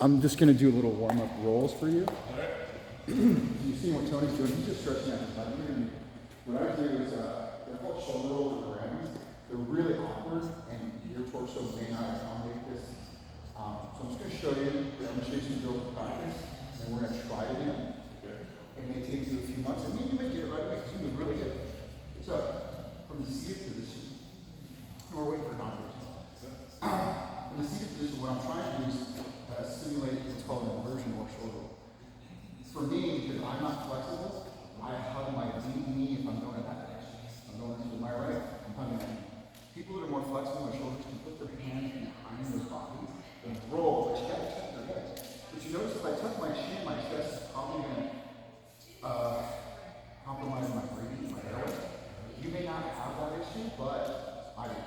I'm just gonna do a little warm-up rolls for you. Alright. You see what Tony's doing? He's just stretching out his body. What I do is, they're called shoulder rolls or rams. They're really awkward, and your torso may not accommodate this. So I'm just gonna show you. I'm gonna show you some drills to practice, and we're gonna try it in. It may take you a few months, and maybe you may get it right away because you was really good. So, from the seated position, we're waiting for Don. From the seated position, what I'm trying to do is simulate what's called an inversion or shoulder roll. For me, because I'm not flexible, I hug my deep knee if I'm going in that direction. I'm going to my right, I'm hugging my knee. People that are more flexible in their shoulders can put their hands behind their bodies and roll, but you gotta tuck their heads. But you notice if I tuck my chin, my chest is probably gonna compromise my breathing, my airway. You may not have that issue, but I do.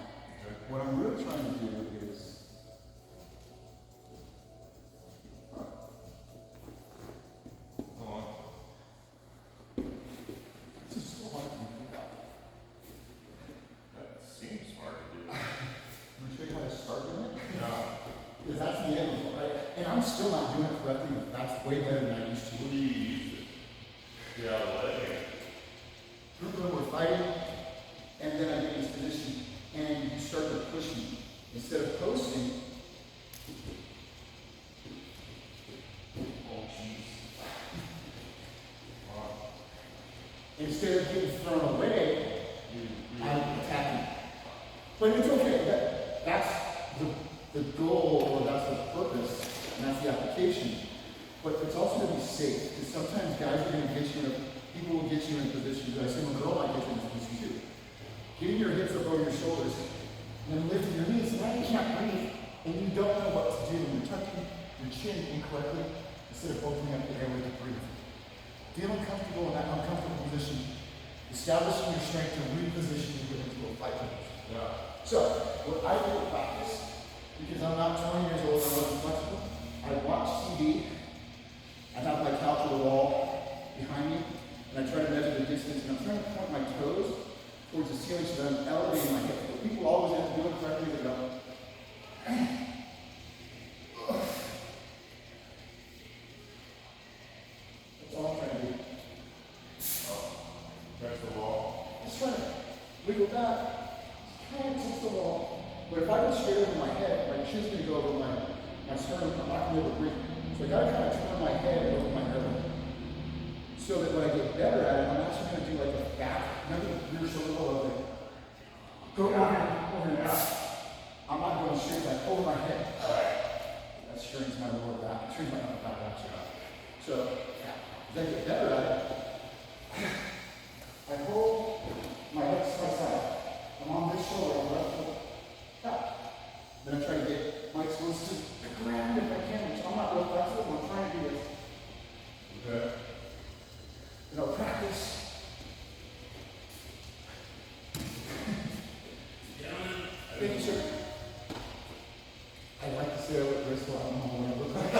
What I'm really trying to do is this is so hard to think about. That seems hard to do. I'm gonna show you how to start doing it. No. Because that's the end of it, right? And I'm still not doing it correctly, but that's way better than I used to. What do you use it? Yeah, leg. When we're fighting, and then I get in this position, and you start to push me. Instead of posting, Oh, jeez. Wow. instead of getting thrown away, I'm attacking. But it's okay. That's the goal, or that's the purpose, and that's the application. But it's also to be safe, because sometimes guys are going to get you in people will get you in a position, I say, well, girl might get you in a position too. Getting your hips up over your shoulders, and then lifting your knees, and now you can't breathe, and you don't know what to do, and you're tucking your chin incorrectly, instead of opening up the airway to breathe. Feeling comfortable in that uncomfortable position, establishing your strength to reposition you get into a fight position. Yeah. So, what I do with practice, because I'm not 20 years old and I wasn't flexible, I watch TV, I have my couch or the wall behind me, and I try to measure the distance, and I'm trying to point my toes towards the ceiling so that I'm elevating my hips. But people always have to do it correctly, they go, that's all I'm trying to do. Press the wall. Just trying to wiggle back, try and touch the wall. But if I go straight over my head, my chin's going to go over my sternum, I'm not going to be able to breathe. So I got to kind of turn my head over my elbow. So that when I get better at it, I'm actually going to do like a back, remember the rear shoulder roll of it? Go over and back. I'm not going straight back over my head. That strains my lower back, strains my upper back actually. So, as I get better at it, I hold my hips to my side. I'm on this shoulder, on the left shoulder. Back. Then I try to get my toes to the ground if I can, which I'm not real flexible, I'm trying to do this. Okay. And I'll practice. Thank you, sir. I like to say I look graceful, I don't know what I look like.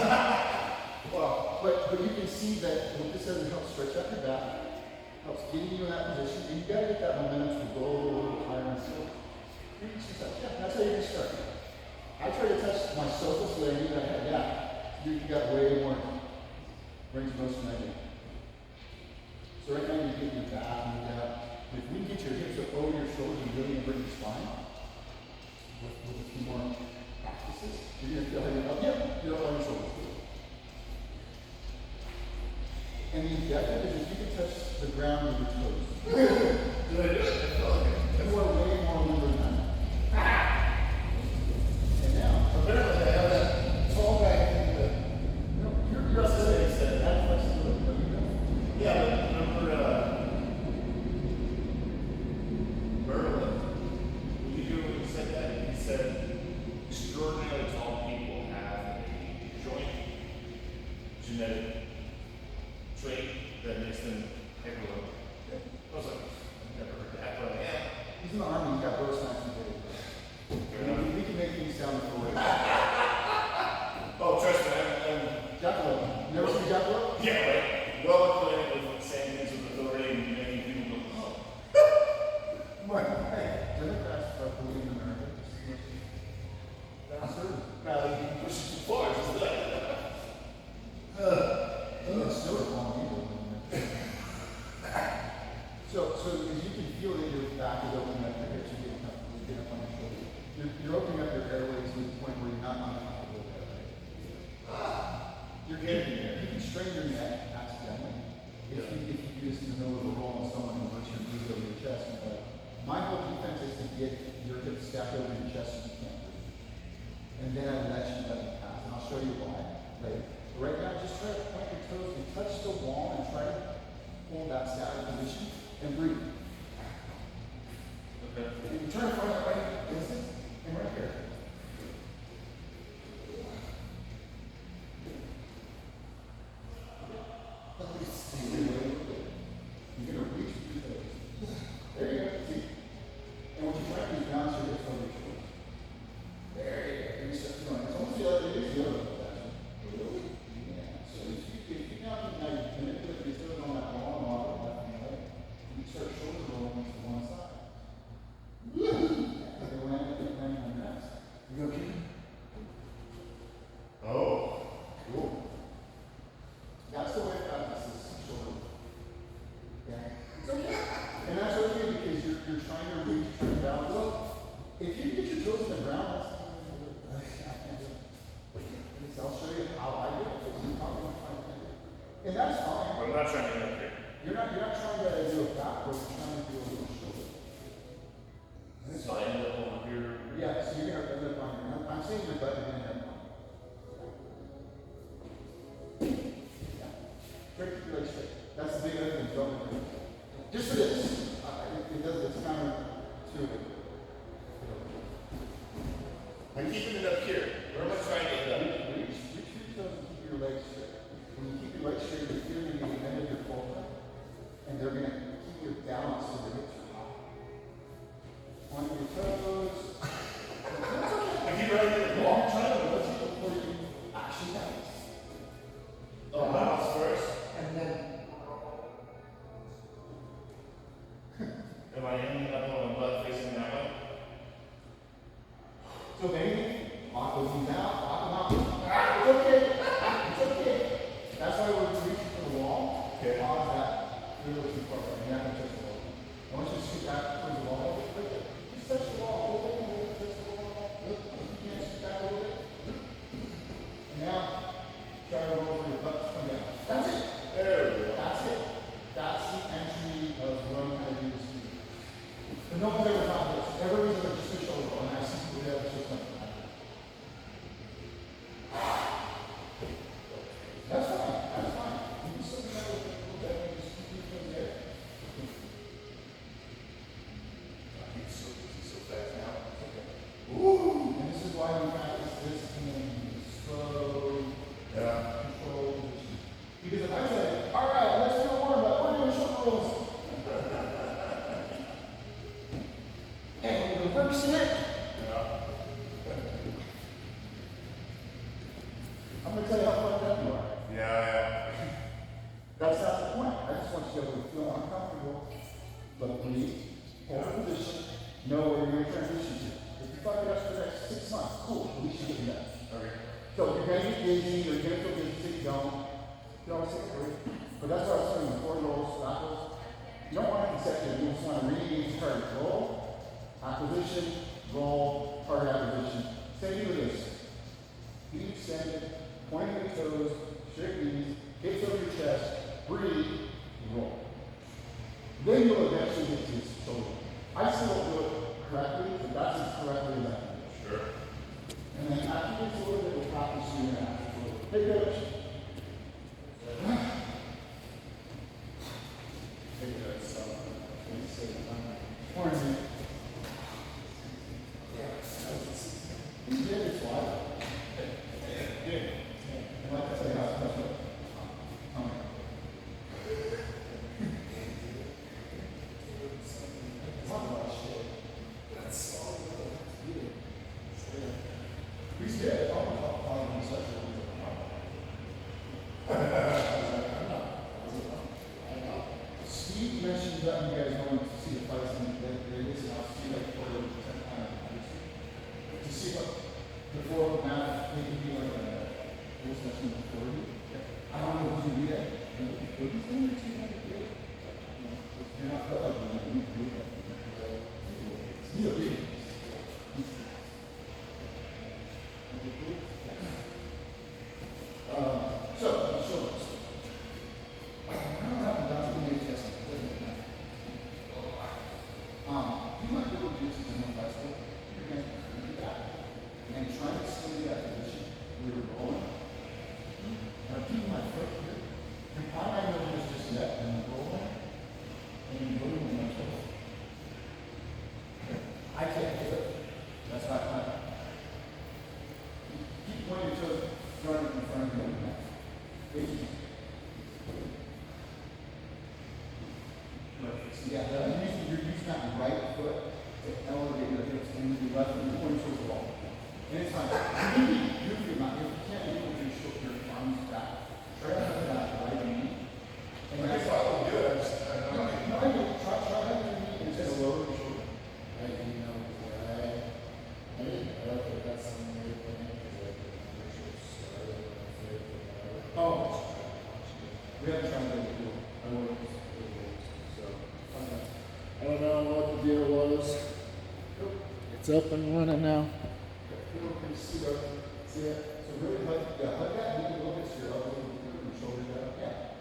Well, but you can see that what this does is help stretch out your back, helps getting you in that position, and you gotta get that momentum to go a little higher and slower. Yeah, that's how you can start. I try to touch my sofa so that I knew that I had that. You got way more range of motion than I do. So right now you're getting your back moved out. If we get your hips up over your shoulders and really bring your spine, with a few more practices, you're gonna feel how you're up. Yep, you're up on your shoulders. And the objective is if you can touch the ground with your toes. Did I do it? You are way more limber than that. And now, Apparently I have that tall guy in the. you're up to it. Said that flexibility, but you don't. Yeah, but remember, Merlin, when he said that, he said extraordinarily tall people have a joint genetic trait that makes them hyperlocal. I was like, I've never heard that, but yeah. He's in the army, he's got both sides of the we can make things sound for Oh, trust me, I'm Jackalope. Never seen Jackalope? yeah, right. Well acquainted with like, saying things with authority and making people go, oh. Right. Hey, Democrats are believing in America. Now, you push it too far, just that. you're getting there. You can strain your neck accidentally if you use in the middle of a roll on someone and push your knees over your chest. But my whole defense is to get your hips stacked over your chest so you can't breathe. And then I let you pass. And I'll show you why later. But right now, just try to point your toes and touch the wall and try to hold that static position and breathe. Okay. And you try to find that right distance and right here. You're going to reach with your toes. There you go. See? And what you try to do is bounce your hips over your shoulders. There you go. And you start going. It's almost the other, it is the other way, actually. Yeah. So if you now you manipulate your toes on that long model left and right, you start shoulder rolling to one side. And they land on your ass. You go, Keith? Oh. Cool. That's the way to practice this shoulder. Yeah. It's okay. And that's okay because you're trying to reach, trying to balance. Well, if you get your toes in the ground, that's I can't do it. I'll show you how I do it. You probably won't find it. And that's fine. I'm not trying to get up here. You're not trying to do it backwards, you're trying to do a little shoulder. And it's So I end up over here. yeah, so you're gonna end up on your I'm saying your butt, you're gonna end up on. Yeah. Straight to your legs straight. That's the big other thing, don't do it. Just for this. It does, it's kind of stupid. I'm keeping it up here. Where am I trying to end up? Reach your toes and keep your legs straight. When you keep your legs straight, you're feeling the end of your forefoot. And they're gonna keep your balance so the hips are high. Point your toes. That's okay. I keep right here. Long time, but let's go before you actually balance. Oh, balance first. And then Am I ending up on my butt facing that way? so baby, lock those knees out, lock them out. Ah, it's okay. It's okay. That's why we're reaching for the wall. Okay. Pause that. You're a little too far back. You're not gonna touch the wall. I want you to scoot back towards the wall. Just touch the wall. Hold it, touch the wall. Look, you can't scoot back a little bit. And now, try to roll over your butt to come down. That's it. There we go. That's it. That's the entry of learning how to do this. But no one ever taught this. Everybody's ever just a shoulder roll, and I see people that just like that. That's fine. That's fine. You can still do that with a little bit and just keep it there. He's so fast now. Okay. Ooh! And this is why we practice this in slow, controlled position. Because if I say, all right, let's do a warm up, we're doing shoulder rolls. And we're reversing it. I'm going to tell you how fucked up you are. Yeah. That's not the point. I just want you to be able to feel uncomfortable, but breathe, hold a position, know where you're going to transition to. If you fuck it up for the next 6 months, cool, at least you get that. Okay. So you're going to get dizzy, you're going to feel dizzy, so you don't. You can always take a break. But that's what I was saying, the forward rolls, back rolls. You don't want it consecutive, you just want to re-engage target. Roll, acquisition, roll, target acquisition. Same thing with this. Feet extended, pointing your toes, straight knees, hips over your chest, breathe, roll. Then you'll eventually get to your shoulder. I still don't do it correctly, but that's as correctly as I can do it. Sure. And then after you get a little bit, we'll practice you and after a little bit. Hey, coach. Hey, coach. Morning. You did it twice. Yeah. I'd like to say how special. Talk about shit. That's all good. We said, I'm going to talk about it in such a Steve mentioned that you guys wanted to see the fights in Vegas, and I'll see like for to see what before now they can be like a what's that thing before you? I don't know if you do that. You're not like you do that. So Yeah, you're using that right foot to elevate your hips and your left foot, you're pointing towards the wall. And it's fine. You can be goofy about it. If you can't do it with your arms back, try to have that right knee. And I that's guess I will do it. I just, I no, don't no, I don't. Try having your knee and just lower your shoulder. I didn't know, I don't think that's something they put in, because like the membership started when I fit, or Oh. whatever. We haven't tried to do it. I will. So, I don't know what the deal was. It's up and running now. people can see that. See it? So really hug that knee a little bit so your elbow and your shoulder down. Yeah.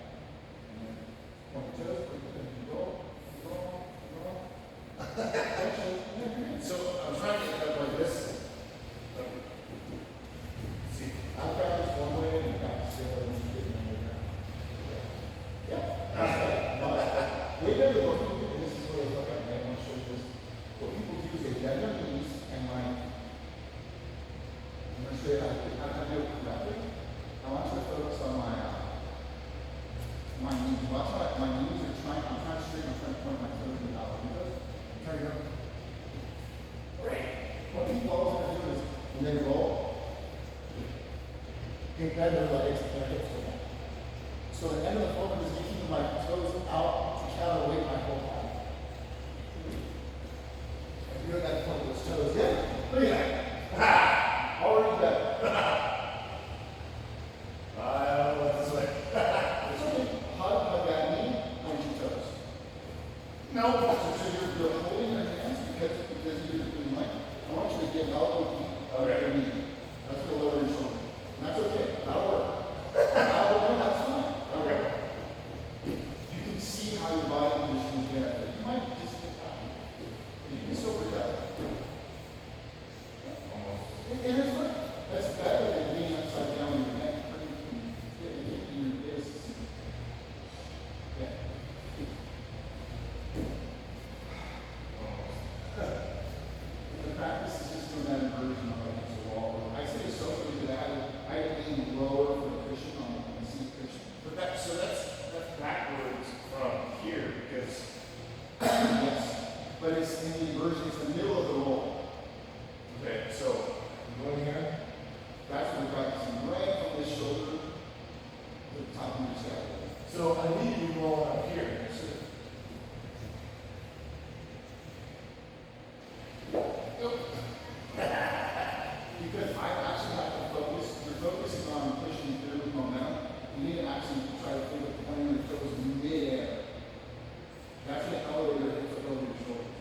And then point your toes, roll. So I'm trying to get up like this. See, I practice one way and practice the other when you get in the ground. Yeah. That's right. Way better what people do, this is what I look at, right? I want to show you this. What people do is they bend their knees and like, I'm going to show you how to do it correctly. I want you to focus on my knees. Watch how my knees are trying, I'm trying to straighten, I'm trying to point my toes in the out. I'm trying to go. Great. What people always want to do is, when they roll, they bend their legs and their hips go back. So the end of the form is me keeping my toes out to counterweight my whole body. And you know that point with those toes. Yeah. Look at that. Ha! Already better. I don't know what this way. It's okay. Hug that knee, point your toes. No. So you're holding your hands because you're doing like, I want you to get elbow deep of your knee. That's going to lower your shoulder. And that's okay. That'll work. That'll work. That's fine. Okay. You can see how your body position is there. You might just get that. You can still do that. And it's good. That's better than being upside down on your neck. Your wrists. Yeah. The practice is just doing that inversion up against the wall. I say socially that I lean lower for the cushion on the seat cushion. But that's backwards from here because Yes. But it's in the inversion, it's the middle of the roll. okay, so Going here, that's what we're practicing right from the shoulder to the top of your scalp. so I need to be rolling up here. So, Because I actually have to focus, your focus is on pushing through with momentum. You need to actually try to think of pointing your toes mid-air. That's going to elevate your hips over your shoulders.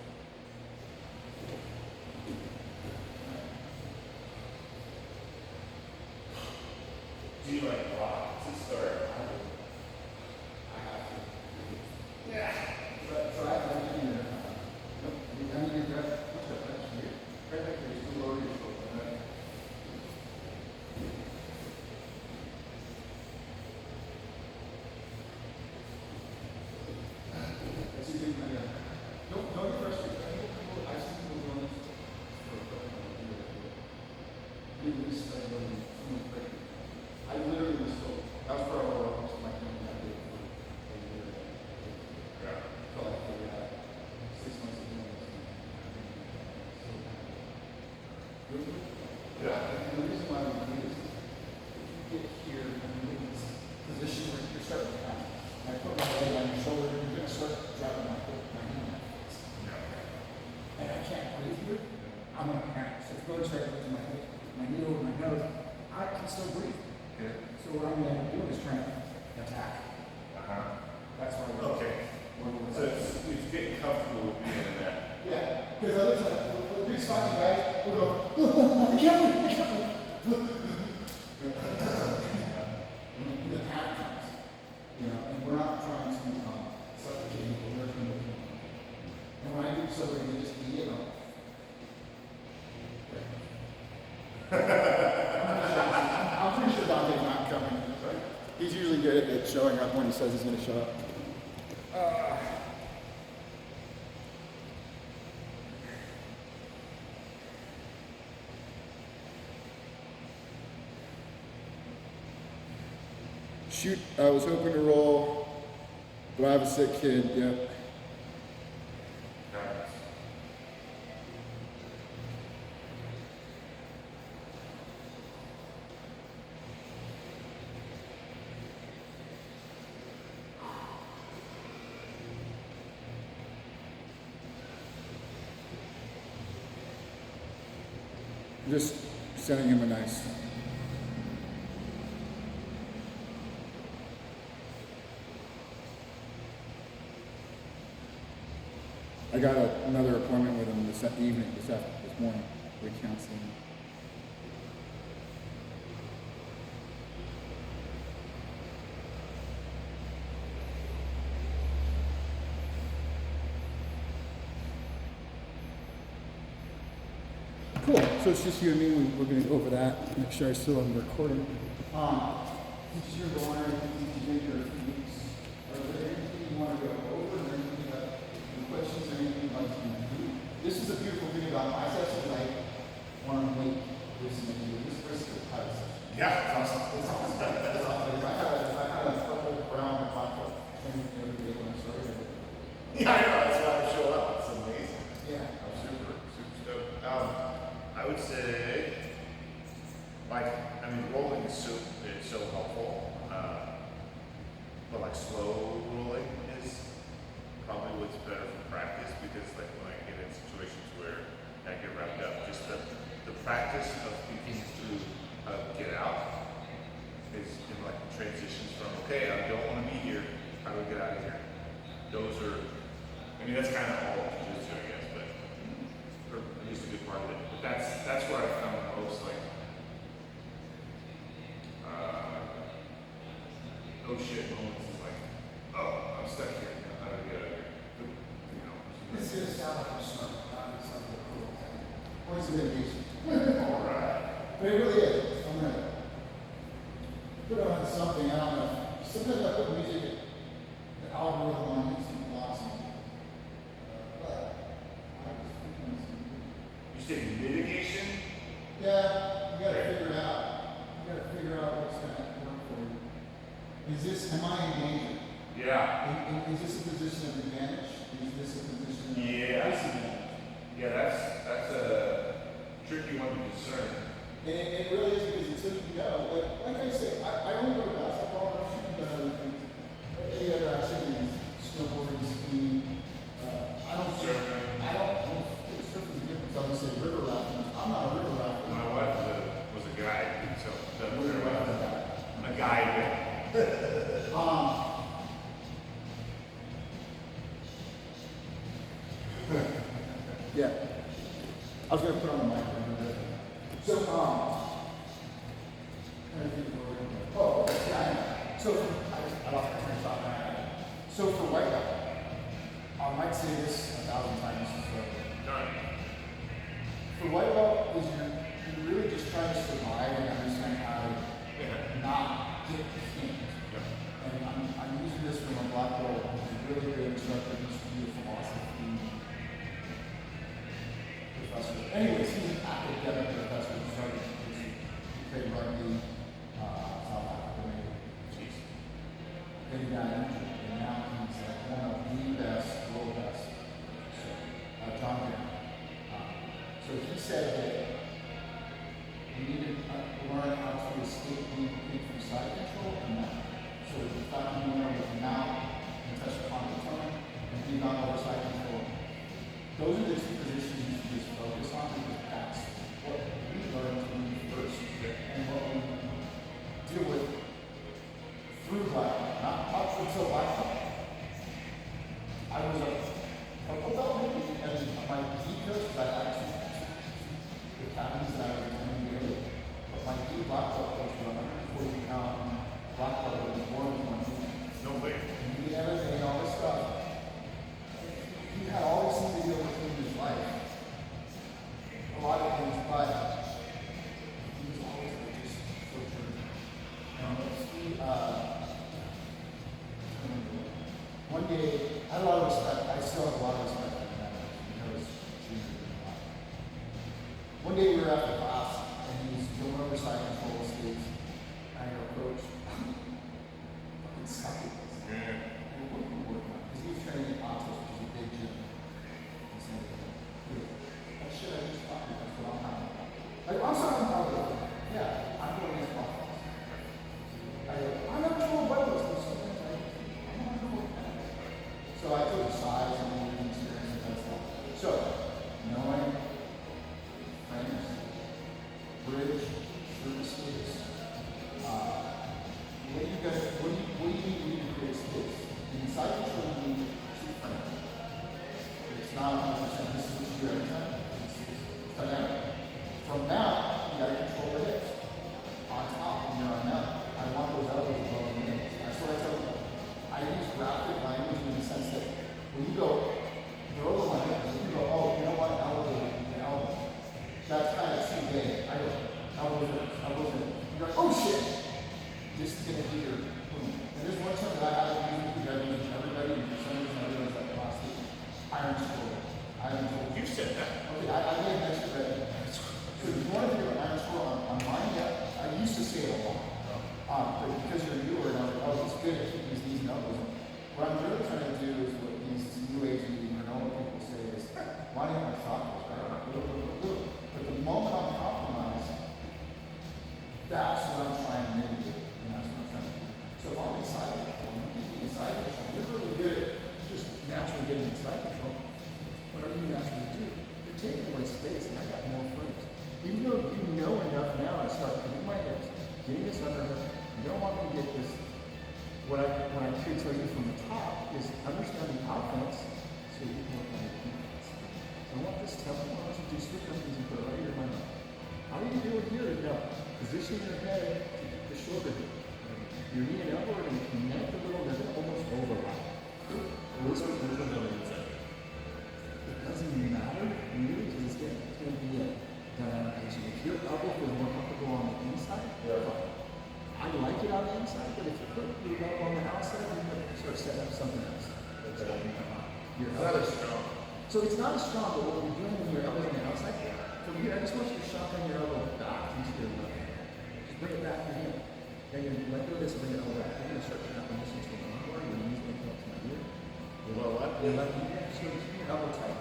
do you like rock to start? I have to. Yeah. Try it right here. Nope. I need your breath. What's that? That's here. Right back there. Just lower your shoulder. Right? Let's see if we can, don't get frustrated. I see people doing this for a couple of years. You lose that ability. I literally was told. That was for our most of my family. I did it for a year. Yeah. Felt like we had 6 months of doing this. Yeah. And the reason why we do this is if you get here and you're in this position where you're starting to count. I put my leg on your shoulder, you're going to start dropping my foot, my hand on my face. And I can't breathe here. I'm going to panic. So if you go and start lifting my hip, my knee over my nose, I can still breathe. Okay. So what I'm going to end up doing is trying to attack. That's why we're Okay. So it's getting comfortable with being in that. yeah, because other times, the big spiky guys will go, I can't breathe, I can't breathe. And the panic comes, you know, and we're not trying to suffocate people, we're trying to and when I do something, they just eat it up. I'm pretty sure Dante's not coming. He's usually good at showing up when he says he's going to show up. Shoot, I was hoping to roll, but I have a sick kid, yep. Nice. Just sending him a nice. I got another appointment with him this evening, this morning, with counseling. Cool. So it's just you and me. We're going to go over that. Make sure I still am recording. Since you're going, you've been here a few weeks. Are there anything you want to go over? Or anything any questions or anything you'd like to do? This is a beautiful thing about my session. I want to make this into this risk of title session. Yeah, it's awesome. It's awesome. It's awesome. If I had a purple, brown, and vodka, every day when I started. Yeah, I know, that's why I show up, it's amazing. Yeah. I'm super stoked. I would say, like, I mean, rolling is so helpful, but like slow rolling is probably what's better for practice, because like when I get in situations where I get wrapped up, just the practice of thinking through how to get out is in like transitions from, okay, I don't want to be here, how do I get out of here? Those are, I mean, that's kind of all jiu-jitsu, I guess, but or at least a good part of it. But that's where I found the most like, oh shit moments is like, oh, I'm stuck here. How do I get out of here? But, you know, This is sound like a smart, not something cool. Points of mitigation. all right. But it really is. I'm gonna put on something. I don't know. Sometimes I put music, the algorithm on YouTube blocks me. But I was thinking something. You said mitigation? Yeah, you gotta figure it out. You gotta figure out what's gonna work for you. Am I in danger? Yeah. Is this a position of advantage? Is this a position of Yeah. disadvantage? Yeah, that's a tricky one to discern. And it really is, because until you know, like I say, I only go to basketball, I shouldn't have done other things. Any other activities, snowboarding, skiing, I don't think surfing is different, so I'm gonna say river rafting. I'm not a river rafter. My wife was a guide, so that's River very well. rafter. A guide. Yeah. I was gonna put on the mic. So, trying to think where we're going. Oh, okay, yeah, I know. So, I lost my train of thought now. So for white belt, I might say this 1,000 times, so. Done. For white belt, is you're really just trying to survive and understand how to Yeah. not get hit. Yeah. And I'm using this from a black belt, who's a really good instructor, used to be a philosophy professor. Anyways, he's an academic professor who started he played rugby, South Africa, maybe. Jeez. Then he got injured, and now he's like one of the best, world best. So, John Barry. So he said that you need to learn how to escape being hit from side control and mount. So the fact that you learn with mount and touch the contact tone and be on over side control. Those are the two positions you should just focus on, because that's what we learned when we first and what we deal with through black belt, not up until black belt. I was a purple belt maybe, and my D coach, because I actually the captains that I was attending daily. But my D black belt coach was 140 pound black belt that was born in 1 No way. and he had everything, all this stuff. He had all these things to deal with in his life. A lot of things, but he was always like just so true. One day, I had a lot of respect. I still have a lot of respect for him because she knew a lot. One day we were after class, and he's going over side control skates. I go, Coach, Because what do you need? You need to create space. Inside control, you need to frame. It's not 100%. This is what you do every time. It's dynamic. From now, you gotta control the hips. On top, when you're on now, I want those elbows above the knees. That's what I tell people. I use graphic language in the sense that when you go, throw the line, you go, oh, you know what, elbow, the elbow. That's kind of the same thing. I go, elbows in. You're like, oh shit! This is gonna be your boom. And there's one term that I haven't used, everybody, and for some reason I realized that last week. Iron score. I haven't told you. You said that. Okay, I made an extra ready. So if you want to do an iron score on mine, yeah, I used to say it a lot. But because you're newer, and I was like, oh, it's good to keep these knees and elbows in. What I'm really trying to do is what these new age granola people say is, lining up my chakras, right? But the moment I'm compromised, that's what I'm trying to mitigate. And that's what I'm trying to do. So if I'm inside control, I'm keeping inside control. You're really good at just naturally getting inside control. Whatever you naturally do, you're taking away space, and I got more frames. Even though you know enough now to start putting my hips, getting this under her, you don't want me to get this. What I should tell you from the top is understanding offense so you can work on your defense. So I want this tempo, I want you to do switch companies and put it right here in my mouth. How do you do it here? No. Position your head to keep the shoulder here. Your knee and elbow are going to connect a little, they're going to almost overlap. It doesn't matter really because it's going to be a dynamic. If your elbow feels more comfortable on the inside, I like it on the inside, but if you put your elbow on the outside, you're going to start setting up something else. Your elbow is strong. So it's not as strong, but what you're doing when your elbow's on the outside, from here, I just want you to shotgun your elbow back into your left hand. Just bring it back to your hand. Then you're going to let go of this and bring your elbow back. You're going to start snapping this into the lumbar, your knees going to come to my ear. Your left hand, just keep your elbow tight.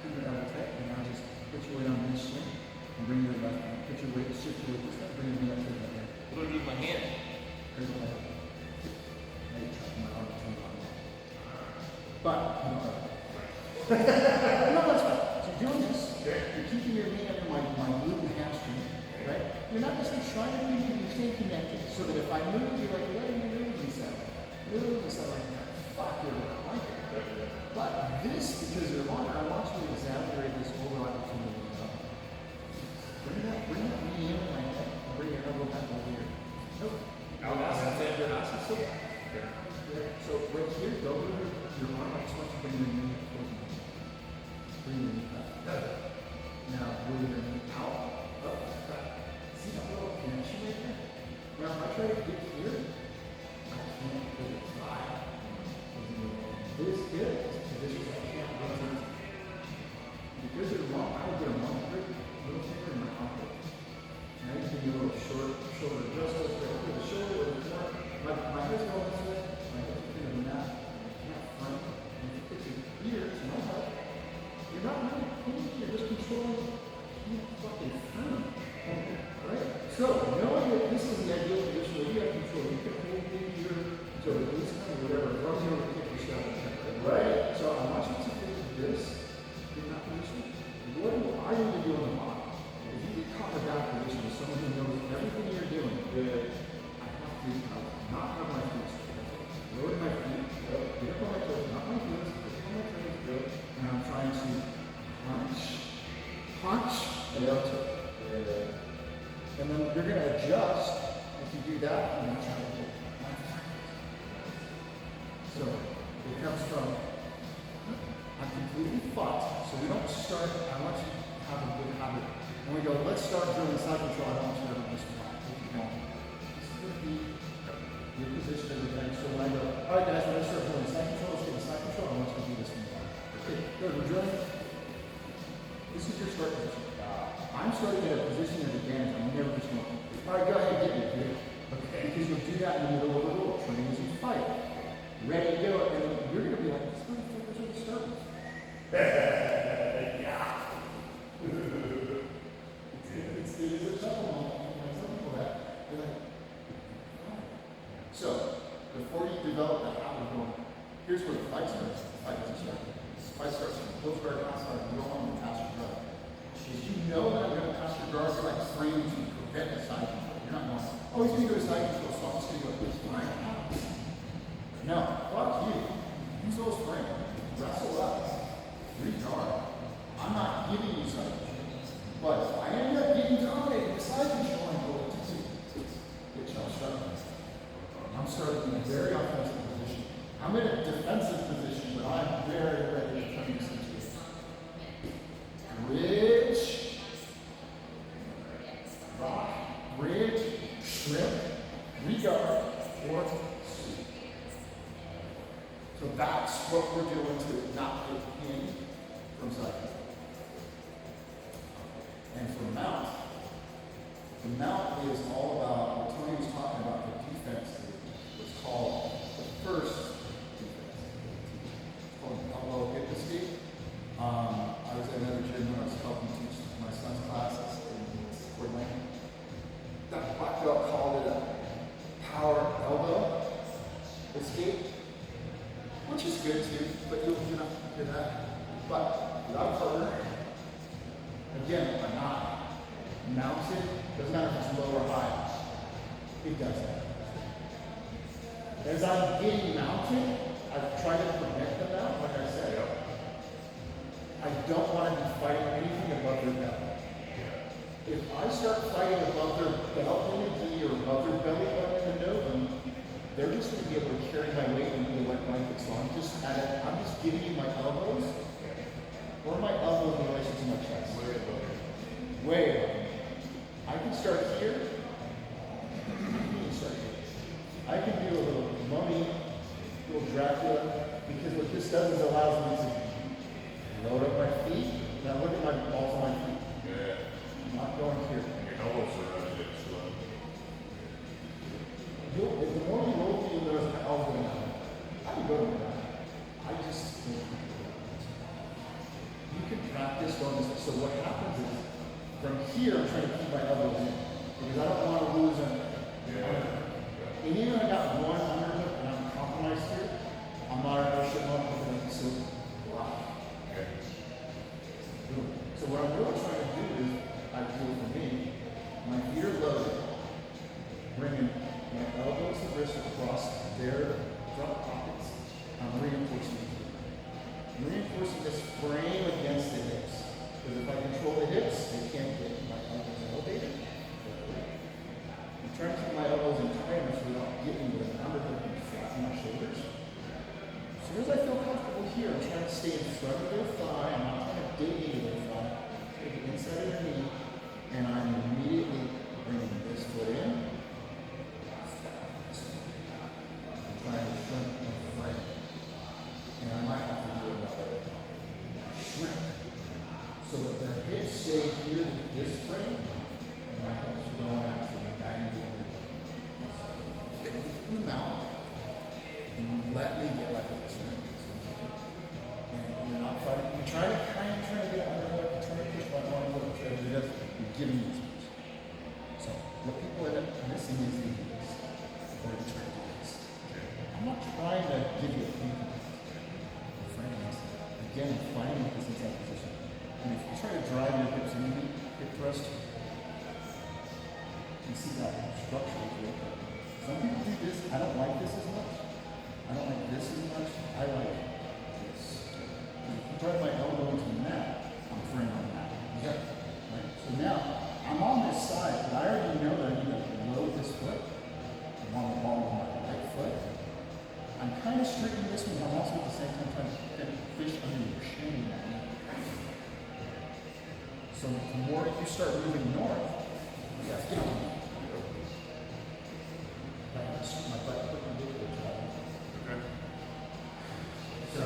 Keep your elbow tight, and now just put your weight on this shin, and bring your left hand, put your weight, shift your weight this way, bring your knee up to the hand. What do I do with my hand? Here's what I do. Now you're tracking my arm to my arm. But, no, that's fine. So you're doing this, you're keeping your knee under my glute and hamstring, right? You're not just trying to move, you're staying connected, so that if I move, you're like, let me move myself. Move myself like that. Fuck, you're like it. But this, because you're longer, I want you to exaggerate this overlap between the elbow. Bring that knee in my head, and bring your elbow back over here. Nope. So right here, go over your arm. I just want you to bring your knee up towards me. Bring your knee back. Now, move your knee out, up, back. See that little connection right there? Now, if I try to get here, I can't get it fly. This is positions I can't rotate. Because you're wrong, I would get a long grip, little finger in my pocket. Now you can do a little shoulder adjustments right here, the shoulder or the front. My head's going this way, my head's going to that. I can't front. And if you put your ears to my head, you're not really pulling, you're just controlling. You can't fucking front. Right? So, knowing that this is the ideal position where you have control, you can hold the ear until it leaves kind of whatever, as long as you don't kick your shot. Right? So I want you to do this in that position. What do I need to do on the bottom? If you get caught in that position with someone who knows everything you're doing, I have to not have my feet straight. Lower my feet, get up on my toes, not my heels, get up on my toes, and I'm trying to punch, and up to and then you're going to adjust. If you do that, and I'm trying to get my feet. So it comes from, I'm completely fucked, so we don't start, I want you to have a good habit. When we go, let's start drilling side control, I don't want you to have this one. Keep going. This is going to be your position as a bench. So when I go, all right guys, we're going to start drilling side control, let's get the side control, I want you to do this one. Okay, good, we're drilling. This is your start position. I'm starting at a position of advantage, I'm never just going, all right, go ahead, get me, dude. Okay, because you'll do that in the middle of the roll, training as you fight. Ready to go, and then you're going to be like, this motherfucker's already started. Yeah. It is a tough moment when I tell people that. They're like, oh. So, before you develop that habit of going, here's where the fight starts. The fight doesn't start. The fight starts from close guard, pass guard, you go on and pass your guard. If you know that you're going to pass your guard, you're like framed to prevent a side control. You're not going, oh, he's going to go to side control, so I'm just going to go this fine. I'm in a defensive position, but I'm very ready to turn this into bridge, rock, bridge, shrimp, regard, or sweep. So that's what we're doing to not get in from side. And for mount, the mount is all about what Tony was talking about, the defense. It's called the first defense. It's called elbow hip escape. I was at another gym when I was helping teach my son's classes in Fort Wayne. That black belt called it a power elbow escape, which is good too, but you'll not hear that. But without partner, again, I'm not mounted, doesn't matter if it's low or high, it does that. As I'm getting mounted, I've tried to prevent the mount, like I said. I don't want to be fighting anything above their belly. If I start fighting above their belt in the gi or above their belly button in the novum, they're just going to be able to carry my weight and be a wet blanket. So I'm just giving you my elbows, or my elbows in relation to my chest. Way above. I can start here. You can start here. I can do a little mummy, a little Dracula, because what this does is allows me to load up my feet. Now look at my balls on my feet. Yeah. I'm not going here. Your elbows are a bit slow. The more you roll, you'll notice my elbows going down. I can go to that. I just don't. You can practice on this. So what happens is, from here, I'm trying to keep my elbows in because I don't want to lose them. And even I got one underhook and I'm compromised here, I'm not going to shut up with it. So, wow. So what I'm really trying to do is, I do it for me, my feet are loaded, bringing my elbows and wrists across their front pockets. I'm reinforcing it. I'm reinforcing this frame against the hips. Because if I control the hips, they can't get my elbows elevated. I'm trying to keep my elbows in tighter so without getting with an underhook and flatten my shoulders. As soon as I feel comfortable here, I'm trying to stay in front of their thigh. I'm not trying to dig into their thigh. Take it inside of their knee, and I'm immediately bringing this foot in. I'm trying to shrink my frame. And I might have to do another shrink. So that their hips stay here with this frame, and my hips are going out to the 90 degrees. Get in the mouth, and let me get like this. And you're not fighting. You're trying to get under there, you're trying to push my arm a little bit, you're giving me this. So what people end up missing is the knees, or the trying to do this. I'm not trying to give you a few frames. Again, finding this inside position. And if you try to drive your hips in hip thrust, you see that structure is real good. Some people do this. I don't like this as much. I don't like this as much. I like this. If you drive my elbow into the mat, I'm freeing on the mat. Yeah. Right? So now, I'm on this side, but I already know that I need to load this foot. I'm on the ball of my right foot. I'm kind of stripping this one, but I'm also at the same time trying to fish under your shin. So the more you start moving north, you have to get on. My butt perpendicular. Okay. So,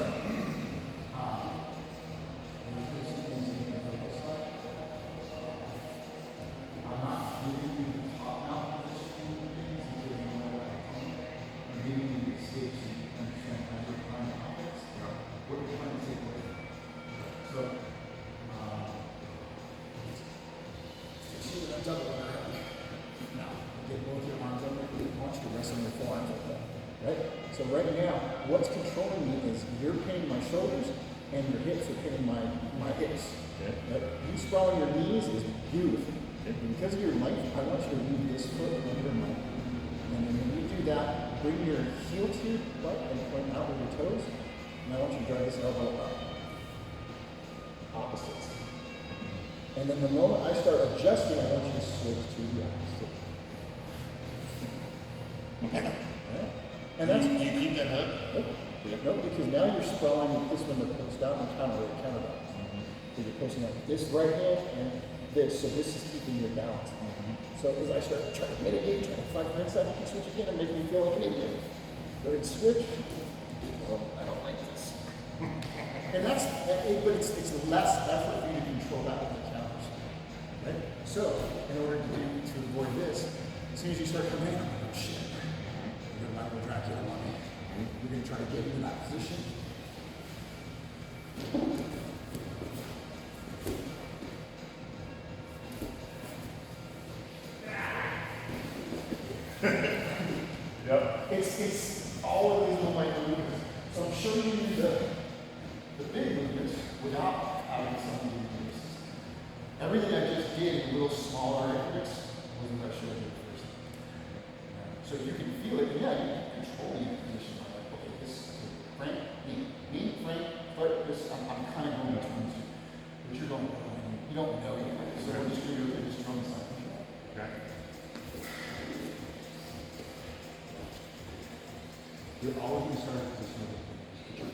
I'm not giving you the top out position because you know what I'm giving you the escapes and understand how you're trying to optics. What you're trying to take away. So, see what I'm talking about? Now, get both your arms under you. I want you to rest on your forearms like that. Right? So right now, what's controlling me is you're pinning my shoulders and your hips are pinning my hips. Okay. Right? You sprawling your knees is beautiful. And because of your length, I want you to move this foot under my and then when you do that, bring your heel to your butt and point out with your toes. And I want you to drive this elbow up. Opposites. And then the moment I start adjusting, I want you to switch to the opposite. Okay. Right? And that's Do you keep that hook? No, because now you're sprawling this one that comes down and counterbalance. So you're posting like this right hand and this, so this is keeping your balance. So as I start trying to mitigate, trying to find my side, you can switch again and make me feel like an idiot. Go ahead and switch. Oh, I don't like this. And but it's less effort for you to control that with the counters. Right? So, in order to avoid this, as soon as you start coming in, I'm like, oh shit, you're not going to Dracula on me. You're going to try to get into that position. Yep. It's all of these little minor movements. So I'm showing you the big movements without having some of these movements. Everything I just did in little smaller increments was what I showed you first. So you can feel it, and yeah, you can control the position. I'm like, okay, this is Frank, me, Frank, but this, I'm kind of going between two. But you don't know yet. So we're just going to do this drum side control. Okay. You're always going to start at this middle.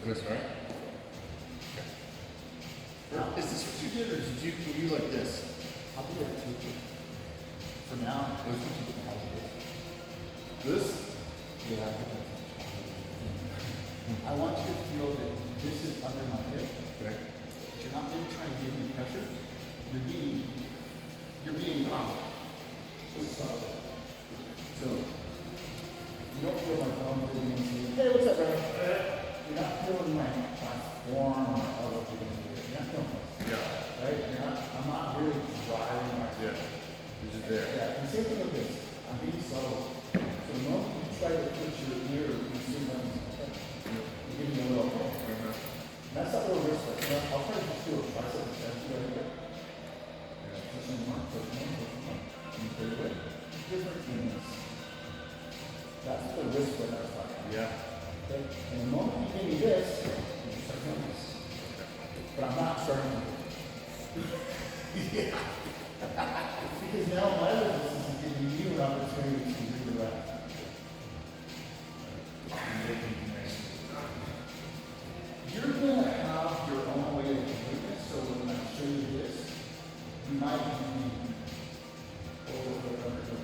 This, right? Now, is this what you did, or can you like this? I'll do that too. For now, let's keep it how it is. This? Yeah. I want you to feel that this is under my hip. Okay. You're not really trying to give me pressure. You're being so you don't feel my thumb getting into you. Hey, what's up, bro? You're not feeling my form or my elbow getting into you. You're not feeling this. Yeah. Right? I'm not really driving my Yeah. You're just there. Yeah, and same thing with this. I'm being subtle. So the moment you try to put your ear, you see them, you give me a little pull. That's that little wrist flex. I'll try to just do a tricep extension right here. Push them one, push them one, push them one. And you put it away. Different things. That's the wrist flex I was talking about. Yeah. Okay? And the moment you give me this, you start doing this. But I'm not starting with it. Yeah. Because now my resistance is giving you an opportunity to do the rest. You're going to have your own way of doing this, so when I show you this, you might be over what I do.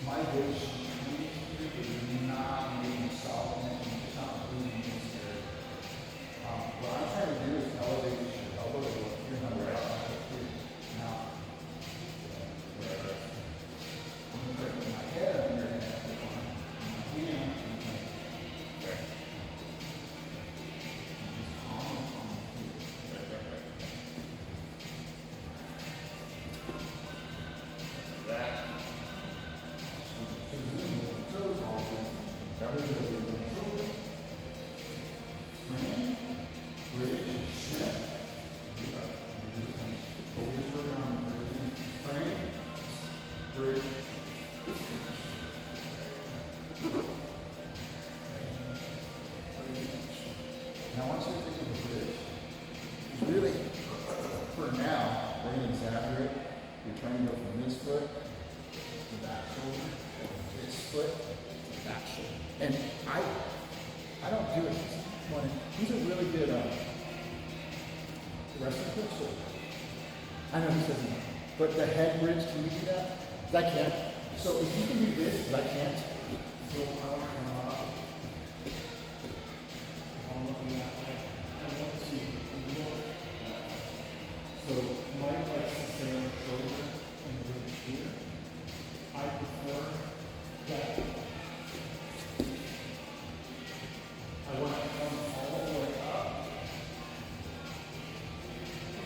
My wish is not being solid and it's not moving this here. What I'm trying to do is elevate your elbow to go here and right out here. Now, I'm going to put my head up here and my hand and just calm on That. Now, I want you to think of a bridge. It's really, for now, we're going to exaggerate. You're trying to go from this foot to the back shoulder, this foot to the back shoulder. And I don't do it. These are really good wrestling clips. I know he says no. But the head bridge, can you do that? 'Cause I can't. So if you can do this, but I can't. So I'm looking that way. I want to look. So Mike likes to stay on the shoulder and bridge here. I prefer that. I want to come all the way up.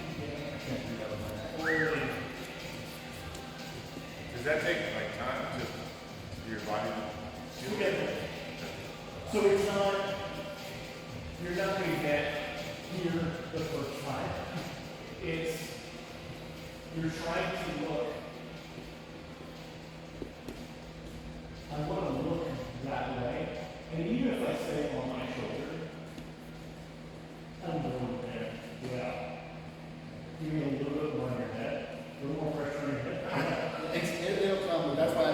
I can't do that with my neck. Does that take like time to your body? We'll get there. So it's not, you're not going to get here the first time. It's, you're trying to look, I want to look that way. And even if I stay on my shoulder, I'm going there. Yeah. Give me a little bit more on your head, a little more pressure on your head. It'll come, but that's why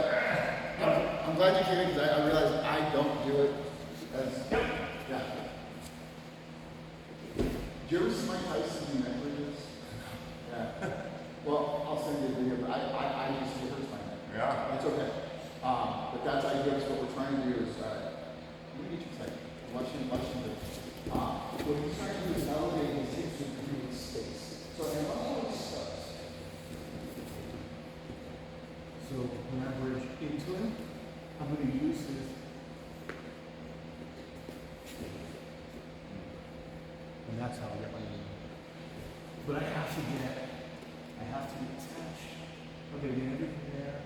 So when I bridge into him, I'm going to use his. And that's how I get my knee. But I have to attach. Okay, get everything there.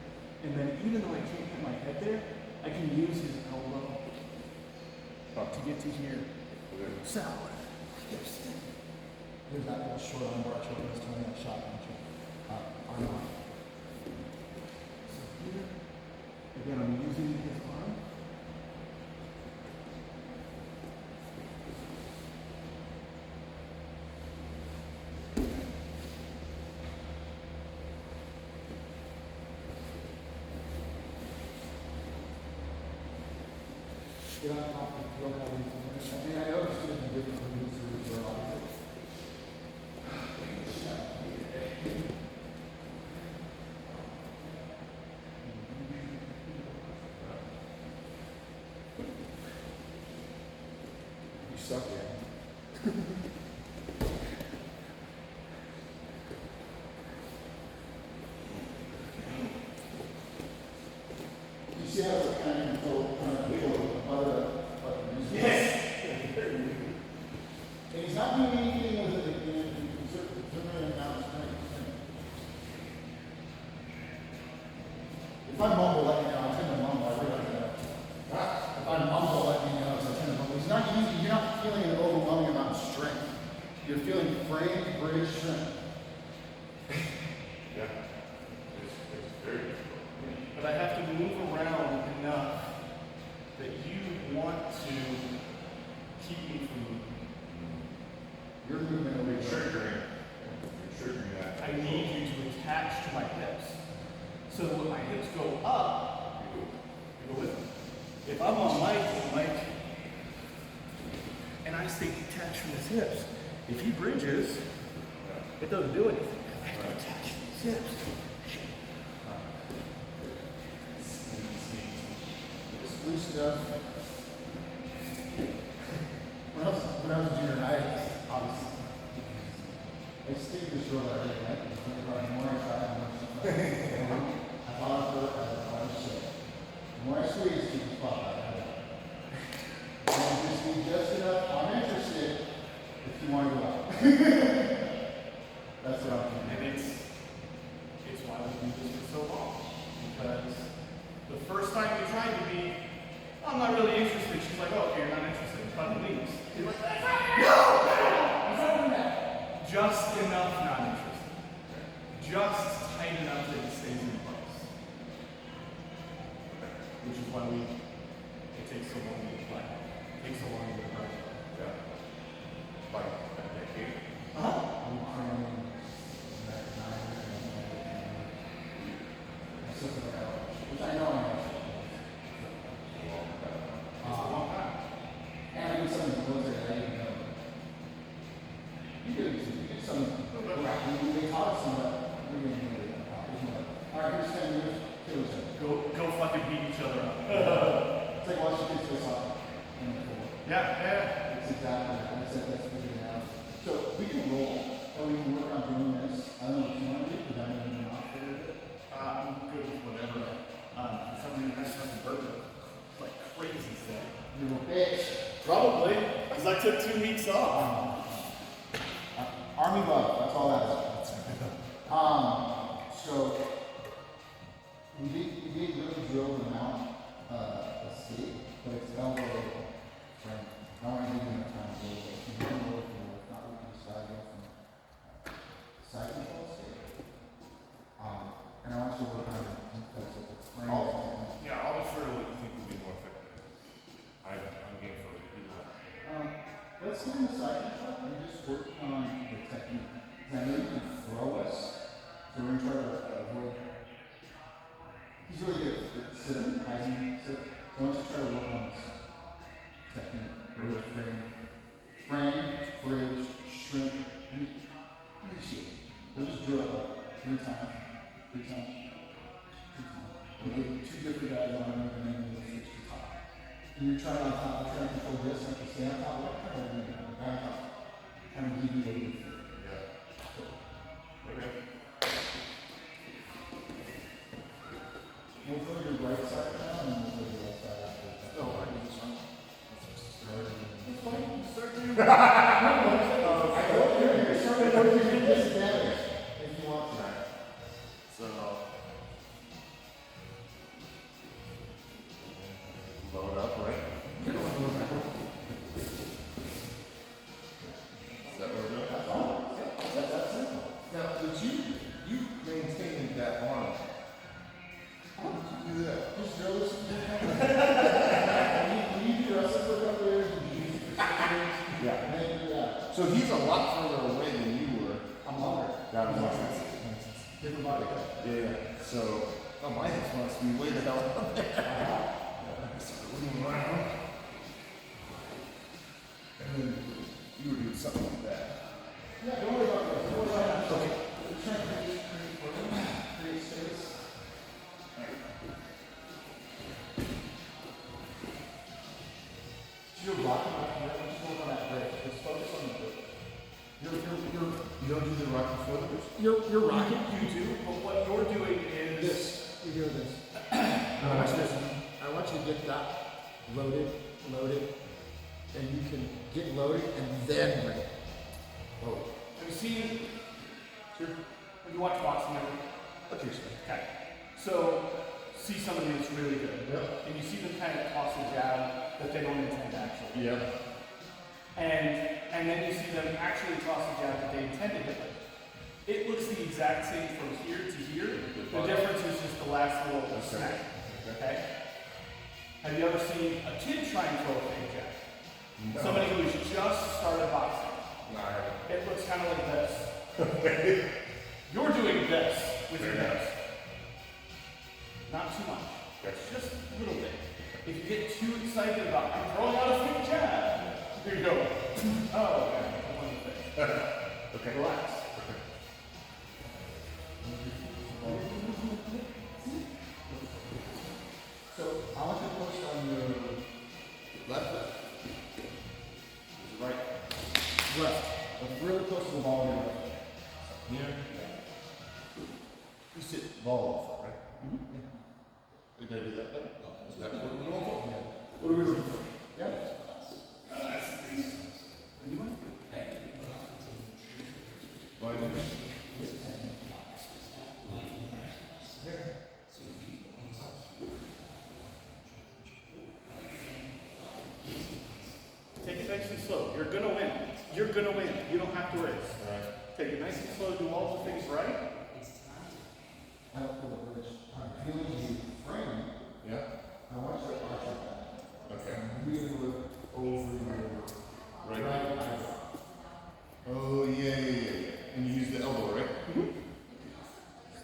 And then even though I can't get my head there, I can use his elbow to get to here. Salad. There's that little short arm bar choke I was telling you that shotgun choke. Arm on. So here, again, I'm using his arm. Get on top and feel how we can. I mean, I know it's going to be different from you to refer on. You suck, man. You see how it's kind of yes. And he's not doing anything with it again. He's zooming out of strength. If I mumble, let me know. I tend to mumble. I realize that. If I mumble, let me know. So I tend to mumble. He's not using. You're not feeling an overwhelming amount of strength. You're feeling frame, bridge, strength. Yeah. It's very difficult. But I have to move around enough that you want to keep me from moving. Your movement will be Triggering that. I need you to attach to my hips. So that when my hips go up, you go with me. If I'm on Mike, and I stay detached from his hips, if he bridges, it doesn't do anything. I have to attach to his hips. Just loose it up. When I was a junior, obviously, I stayed this road every night. The more I tried, the more I thought of it as a shit. The more I squeezed, it was pop out. And just be just enough. I'm interested if you want to go out. That's what I'm thinking. And it's why we do this for so long. Because the first time we tried to be, I'm not really interested. She's like, oh, okay, you're not interested. Cut the leaves. You're like, no! Just enough not interested. Just tight enough that it stays in place. Which is why it takes so long to get play. It takes so long to get right. Yeah. Like a decade. I'm cramming back 9 which I know I have. It's a long time. And I do some of the military that I didn't know. You did some rapping. They taught us some of that. We didn't really know. All right, here's 10 years. Kill each other. Go fucking beat each other up. It's like watching kids go soccer. Yeah. It's exactly that. That's figured it out. So we can roll. Or we can work on doing this. I don't know what you want to do, because I don't even know how to do it. I'm good with whatever. For some reason, I started to burger like crazy today. You little bitch. Probably, because I took 2 weeks off. Army love, that's all that is. So we did really drill them out a state, but it's elbow. Right? I want to give you enough time to go. If you want to go forward, not looking to side go from side control state. And I want you to work on it because of the frame. Yeah, I'll defer to what you think would be more effective. I'm game for it. Let's get in the side control and just work on the technique. I know you can throw us, so we're going to try to avoid. He's really good at sitting, hiding, sit. So I want you to try to work on this technique. Bridge, frame, bridge, shrink, initiate. We'll just drill it like 3 times. We'll put 2 different guys on them and then we'll switch to top. And you're trying on top, you're trying to control this, and to stay on top, what kind of on the back top? Kind of give you a little. Okay. We'll go to your right side now, and then we'll go to your left side after that. Oh, I can just run. It's fine, start doing I don't care, you're starting to work your disadvantage if you want to. So. Load up, right? Is that what we're doing? That's simple. Now, but you maintained that arm. How did you do that? Just drill this. When you do wrestling for a couple years, and you use it for 6 years, Yeah. and then do that. So he's a lot further away than you were. I'm longer. That makes sense. Different body type. Yeah. So, oh, my hips must be way the hell up there. Leaning around. And then you were doing something like that. Yeah, don't worry about that. Don't worry about that. Okay. We're trying to create space. So you're rocking out here. Just work on that break. Just focus on the break. You don't do the rock before the bridge? You're rocking. You do, but what you're doing is This. You're doing this. I want you to get that loaded, and you can get loaded and then bring it. Oh. Have you seen? You watch boxing ever? Occasionally. Okay. So see somebody that's really good, and you see them kind of toss a jab that they don't intend actually, Yeah. and then you see them actually toss a jab that they intend to hit. It looks the exact same from here to here. The difference is just the last little snap. Okay. Have you ever seen a kid try and throw a fake jab? No. Somebody who's just started boxing. No, I haven't. It looks kind of like this. You're doing this with your hips. Not too much. Just a little bit. If you get too excited about, I'm throwing out a fake jab, here you go. Oh, okay. That wasn't fake. Okay. Relax. So I want you to push on your left foot. Right. Left. But really close to the ball on your left. Here. You sit ball off, right? Mm-hmm. You gotta do that then? Is that what we're going for? What are we looking for? Yeah. Why didn't you? Take it nice and slow. You're gonna win. You're gonna win. You don't have to race. Alright. Take it nice and slow. Do all the things right. I don't feel the bridge. I'm feeling you frame. Yeah? I want you to arch your back. Okay. And really look over your Right. eyebrow. Oh, yeah. And you use the elbow, right?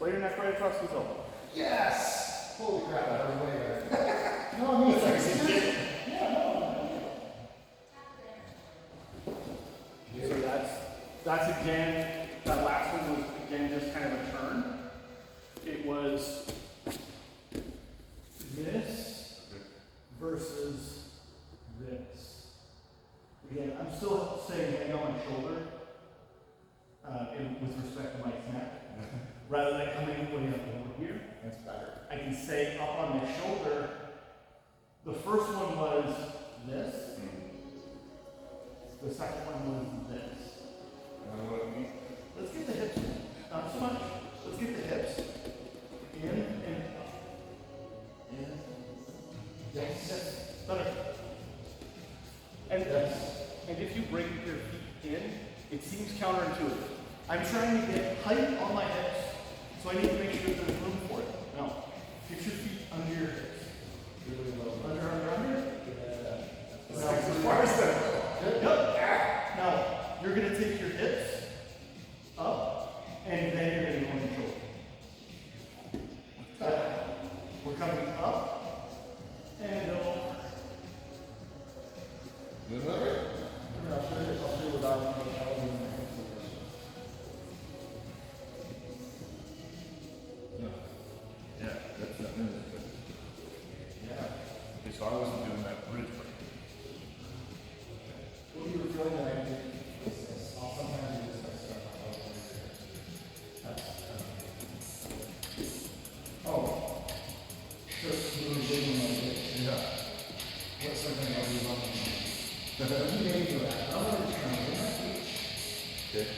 Lay your neck right across his elbow. Yes! Holy crap, that was way better. No, I mean, it's like, So that's again, that last one was again just kind of a turn. It was this versus this. Again, I'm still saying hand on my shoulder with respect to my neck, rather than coming way up over here. that's better. I can say up on my shoulder. The first one was this. The second one was this. Let's get the hips in. Not so much. Let's get the hips in and up. In. Yes. Better. And if you bring your feet in, it seems counterintuitive. I'm trying to get height on my hips, so I need to make sure there's room for it. No. Get your feet under your hips. Really low. Under. Now, Yep. Now, you're going to take your hips up, and then you're going to go on your shoulder. We're coming up, and over. Isn't that right? I'll show you without elbow. Yeah, that's not good. Yeah. Okay, so I wasn't doing that bridge break. What you were feeling that I did is this. I'll sometimes do this by stuff on over here. Oh. So, when we're doing like this, Yeah. what's something about you want to do? You may do that. I want to try it. Okay.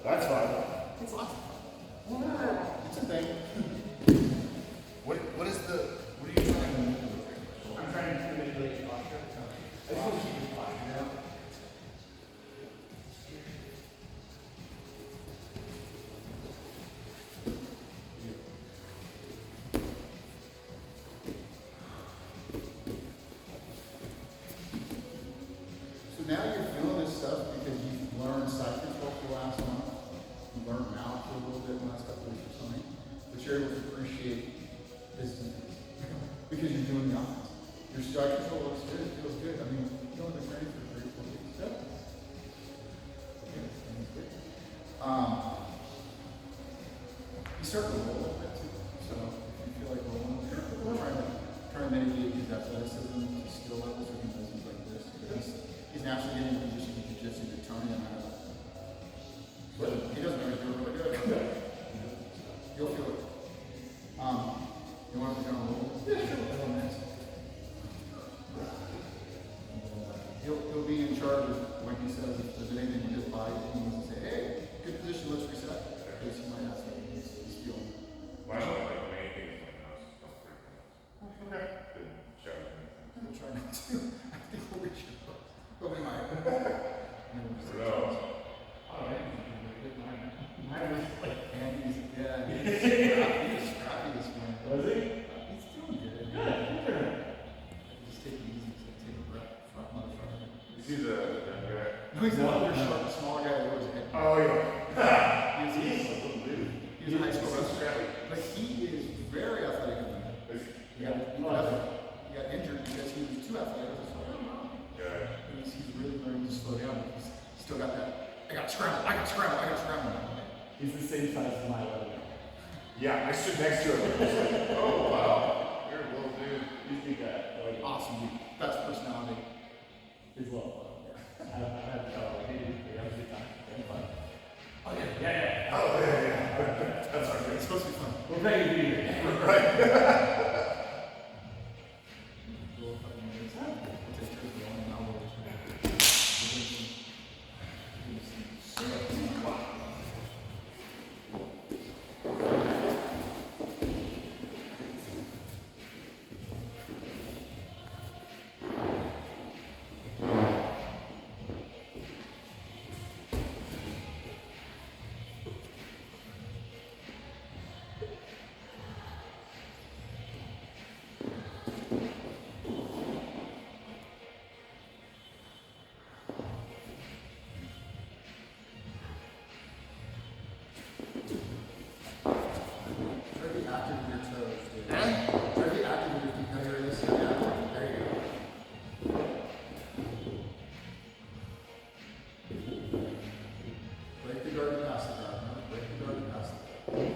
That's fine. It's awesome. It's a thing. What is the, what are you trying to move? I'm trying to manipulate your posture. I just want to keep your posture down. So now you're feeling this stuff because you've learned side control for the last month. You learned mouth for a little bit in the last couple weeks or something. But you're able to appreciate this defense because you're doing the offense. Your strike control looks good, it feels good. I mean, you only been training for 3 or 4 weeks. Yeah. Okay, that's good. You start to roll a little bit too. So if you feel like rolling, we're trying to mitigate his athleticism, his skill levels, so he does things like this. He's naturally getting in a position to jiu-jitsu to Tony and I. But he doesn't know he's doing really good. You'll feel it. You want to become a little? Yeah, sure. He'll be in charge of when he says if there's anything in his body that he needs to say, hey, good position, let's reset. Because he might have something he's feeling. My main thing is my house. Okay. Been showering. I'm trying not to. I think we'll reach it. But we might. No. Mine was like, And he's, yeah, he's scrappy this morning. was he? He's doing good. Good. Just take it easy, take a breath. Front motherfucker. You see the young guy? No, he's not. You're short, small guy that wears a head. Oh, yeah. He's He's a little dude. He's a high school He's wrestler. scrappy. But he is very athletic. He got injured because he was too athletic. Yeah. He's really learning to slow down. He's still got that. I got to scramble. I got to scramble. I got to scramble. He's the same size as my level. Yeah, I stood next to him. I was like, oh, wow. You're a little dude. He's a good guy. Like, Awesome, dude. Best personality. he's well. I've had to tell him, hey, we have a good time. Having fun. Oh, yeah. Yeah. Oh, yeah. That's our It's supposed to be fun. We're paying to be here. We'll couple minutes. We'll take care of the one hour. Try to be active with your toes, dude. Try to be active with your feet. Now you're this. Yeah. There you go. Break the guard and pass the guard. No, break the guard and pass the guard.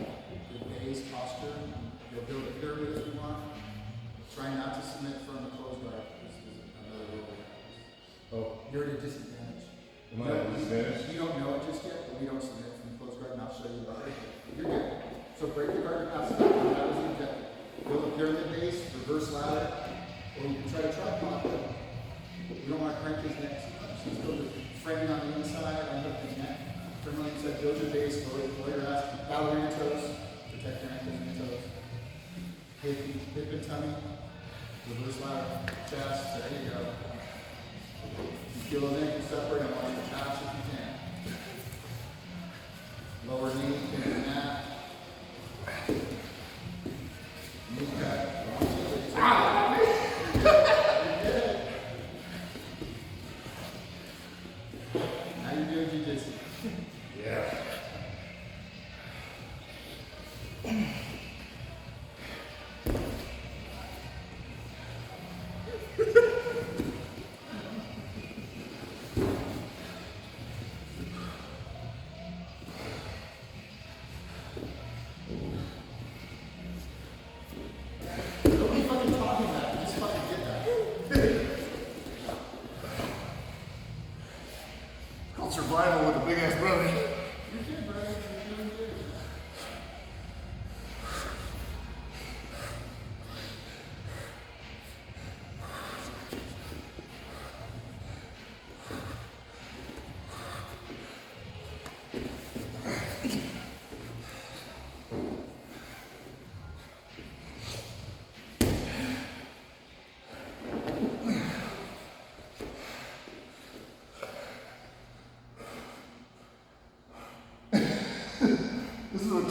Good base posture. You'll build a pyramid if you want. Try not to submit from the closed guard. This is another rule we have. Oh, You're at a disadvantage. am I at a disadvantage? You don't know it just yet, but we don't submit from the closed guard, and I'll show you about it. You're good. So break the guard and pass it out. That was the objective. Build a pyramid base, reverse ladder, or you can try to tripod. You don't want to crank his neck too much. Just build a framing on the inside, and hook his neck. Frame on the inside, build your base, lower your ass, ballerina toes, protect your ankles and your toes. Hip and tummy, reverse ladder, chest, there you go. You feel the neck separate, and watch the chops if you can. Lower knee, pin the mat. Knee cut. Ah! You're good. Now you're doing jiu-jitsu. Yeah.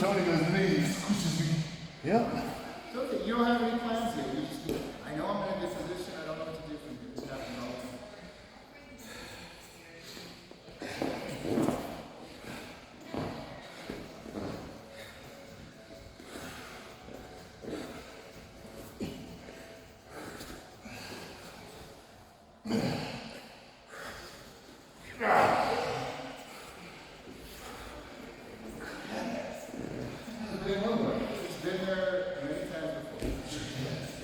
Tony goes to me, he squishes me. Yep. It's okay, you don't have any plans yet, you just, I know I'm in a good position, I don't know what to do from here, it's happening all the time. It's been there many times before.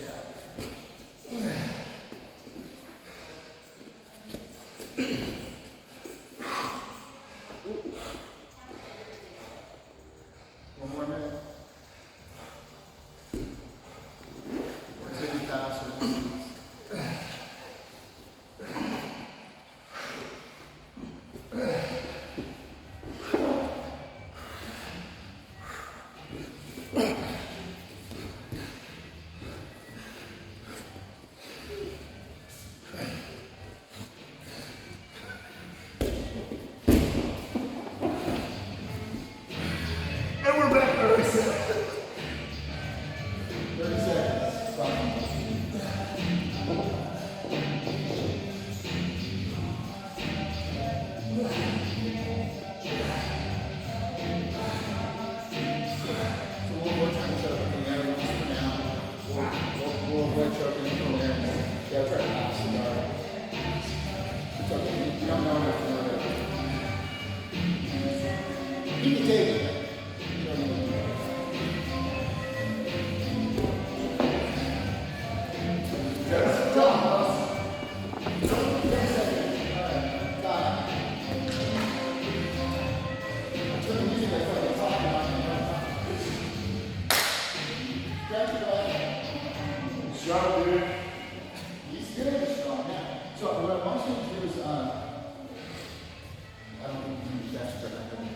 Yeah. One more minute. Or take it faster. And we're back 30 seconds. 30 seconds. Fine. So we'll avoid trying to choke in there once for now. We'll avoid choking in there. Yeah, try to pass the guard. It's okay. You don't know enough to know that. You can take it. You don't need to. Yes. Come on. 10 seconds. All right. Got it. Turn the music like we're talking about. Grab your leg. Strong, dude. He's good, he's strong, yeah. So what I want you to do is, I don't think you use that, but I don't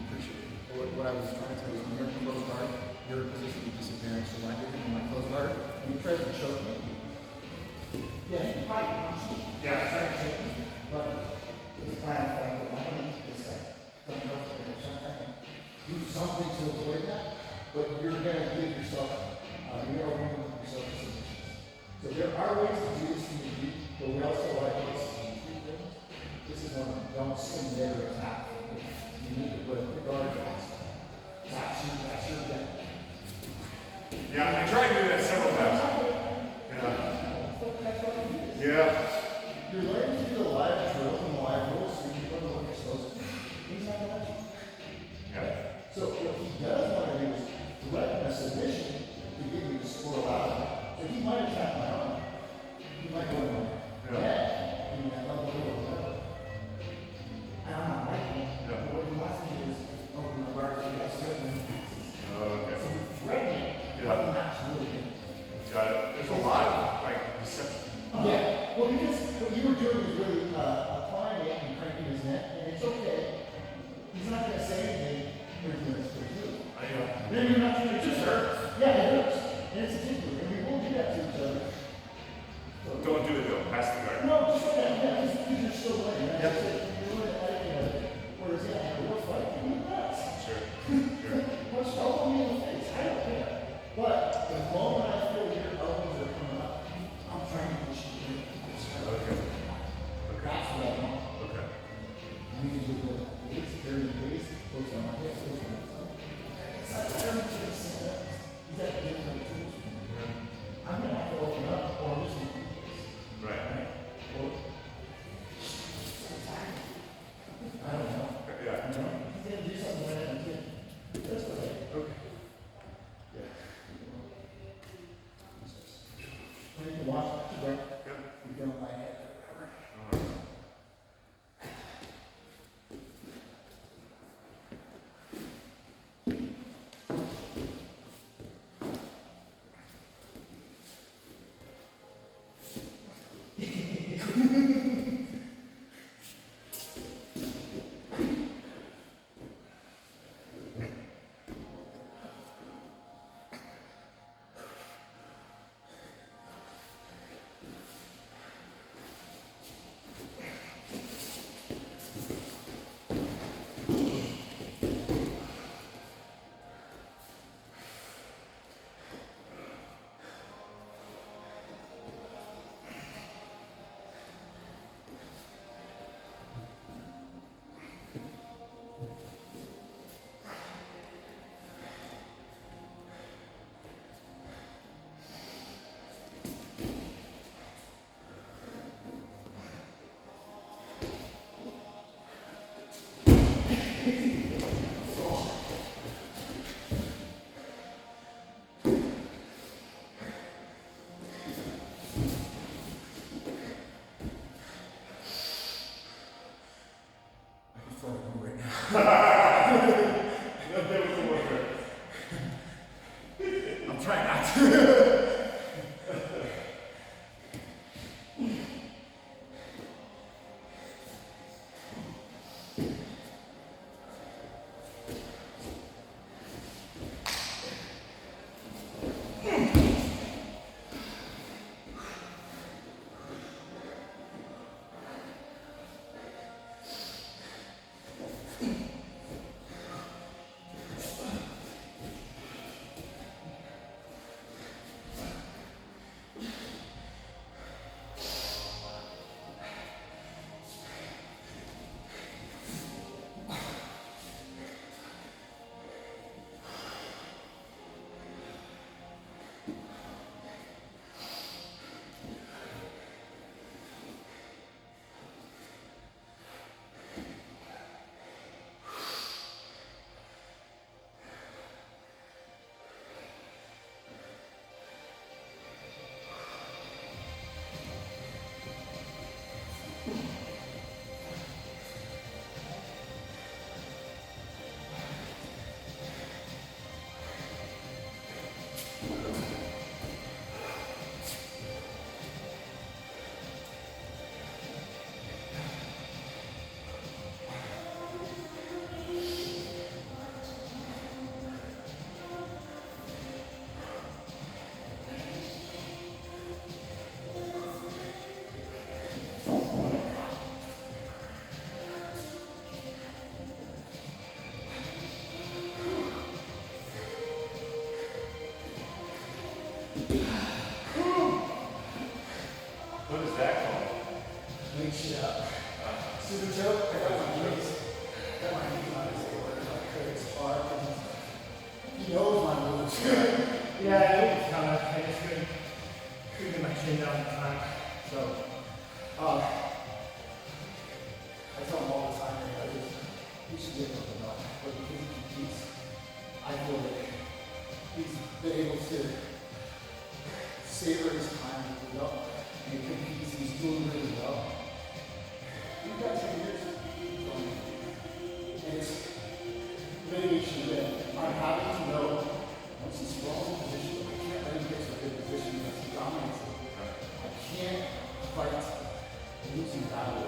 appreciate it. What I was trying to tell you is when you're in close guard, you're in a position of disadvantage. So when I get in my close guard, and you try to choke me. Yeah, you can fight. Yeah. Try to choke me. But it's kind of like, what I need is like, don't know if there's something. Do something to avoid that, but you're gonna give yourself, you're gonna open yourself to submissions. So there are ways to do this in the deep, but we also like this in the deep things. This is one, don't send there or attack. You need to put the guard down. That's your deck. Yeah, I tried doing that several times. Yeah. Yeah. You're learning to do the live drills and the live rules, so you can look what you're supposed to do. He's not gonna let you. Yeah. So what he does want to do is threaten a submission to get you to squirrel out. So he might attack my arm. He might go in my head. He might go over whatever. And I'm not liking it. Yeah. But what he wants to do is open the guard to get certain pieces. Okay. So he's threatening it, Yeah. but not really good. Got it. There's a lot of, like, deception. Yeah, well, because what you were doing is really applying it and cranking his neck, and it's okay. He's not going to say anything for you. I know. Then you're not going to just hurt. Yeah, it hurts. And it's a tickler, and we will do that to each other. So, Don't do it though. Pass the guard. no, just like that. Yeah, just because you're still winning. Right? Yep. You're doing it like, whereas, yeah, we're fighting. You're nuts. Sure. Sure. What's elbow me in the face? I don't care. But the moment I feel your elbows are coming up, I'm trying to push you in. Okay. That's what I want. Okay. I need to do the base, carry the base, close on my head, close on my tongue. It's like, I don't know if you can see that. trying not to. What is that called? Make shit up. See the joke? I got my knees. Got my knees on his shoulder. Like Craig's Clark. He knows my moves. Yeah, it was kind of. I just couldn't get my chin down at the time. So, I tell him all the time, he should get something up. But because he competes, I feel like he's been able to savor his time really well. And he competes, he's doing really well. We've got 2 years and it's mitigation that I'm having to know once he's wrong in position, I can't let him get to a good position because he dominates it. I can't fight a losing battle.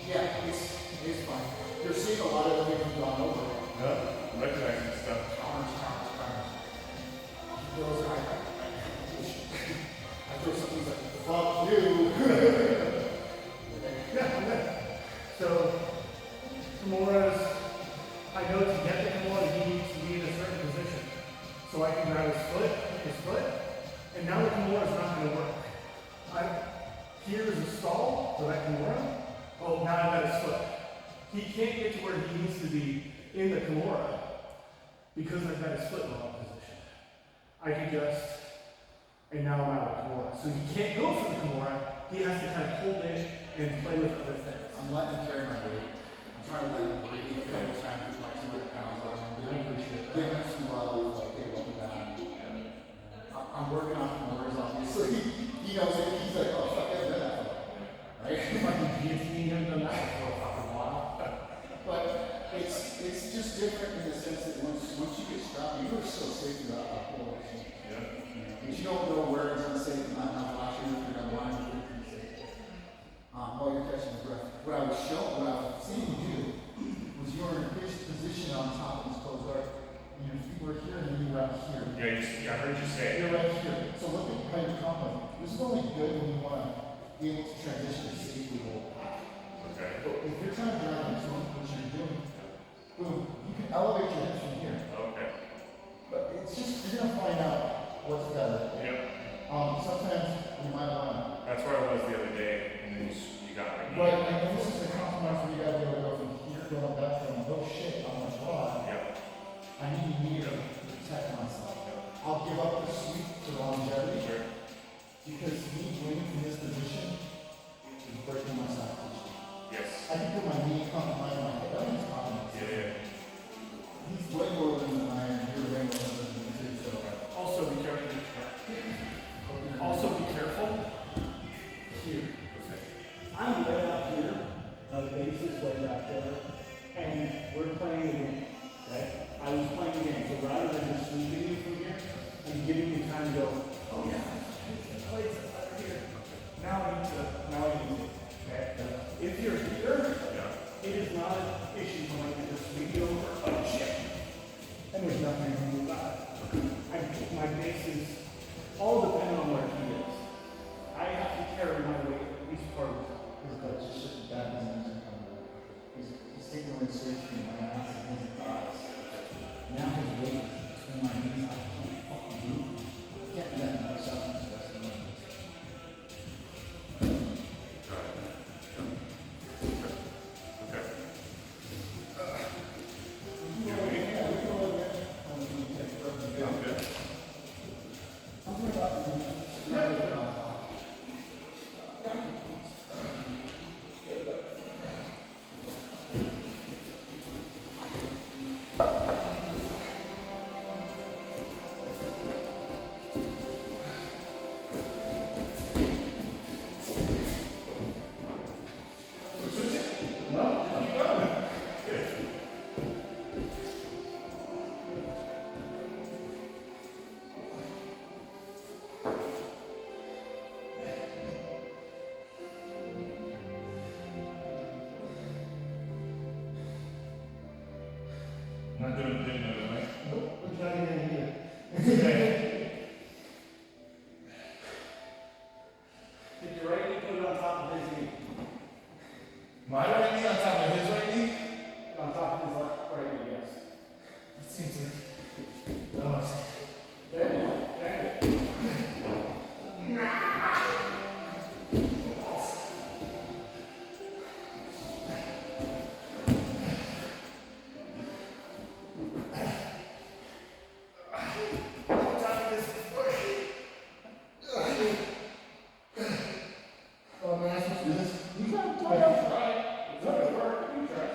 Yeah, it's fine. You're seeing a lot of things we've gone over. No, recognizing stuff. Counters. He goes, I throw something like, fuck you. So, Kimura's, I know to get the Kimura, he needs to be in a certain position. So I can grab his foot, and now the Kimura is not going to work. Here is a stall for that Kimura. Oh, now I've got his foot. He can't get to where he needs to be in the Kimura because I've got his foot in the wrong position. I can just, and now I'm out of Kimura. So he can't go for the Kimura. He has to kind of hold it and play with other things. I'm letting him carry my weight. I'm trying to let him breathe. I was trying to push my 200 pounds on him. I appreciate that. Give him some levels, like, hey, welcome back. I'm working on Kimura's, obviously. He knows it. He's like, oh, fuck, I've done that before. Right? Fucking guillotine him done that for a fucking while. But it's just different in the sense that once you get strapped, you are so safe throughout the whole thing. Yeah. But you don't know where it's unsafe and not flashing if you're gonna line with it. While you're catching your breath. What I was seeing you do was you were in a fixed position on top of this closed guard. And your feet were here and then you were out here. Yeah, I heard you say it. You're right here. So look at how you're compound. This is only good when you want to be able to transition safely. Okay. But if you're trying to drive into what you're doing, boom, you can elevate your hips from here. Okay. But it's just, you're going to find out what's better. Yep. Sometimes you might want to. That's where I was the other day, and you got me. Right, and this is a compromise where you got to be able to go from here, going back from, oh shit, I'm going to try. Yep. I need me to protect myself. I'll give up the sweep to longevity. Sure. Because me winning from this position is breaking my side position. Yes. I can put my knee on behind my head. That means confidence. Yeah. He's way more than I am. You're way more than me too. So Also be careful. Also be careful. Here. I'm way up here. The base is way back there. And we're playing not doing a thing, right? Nope, it's not even here. Okay. Take your right knee, put it on top of his knee. My right knee on top of his right knee? On top of his left, right knee, yes. That seems like. Oh, There you go. Oh, man, I'm supposed to do this? You gotta try it. It's not gonna work. You try it.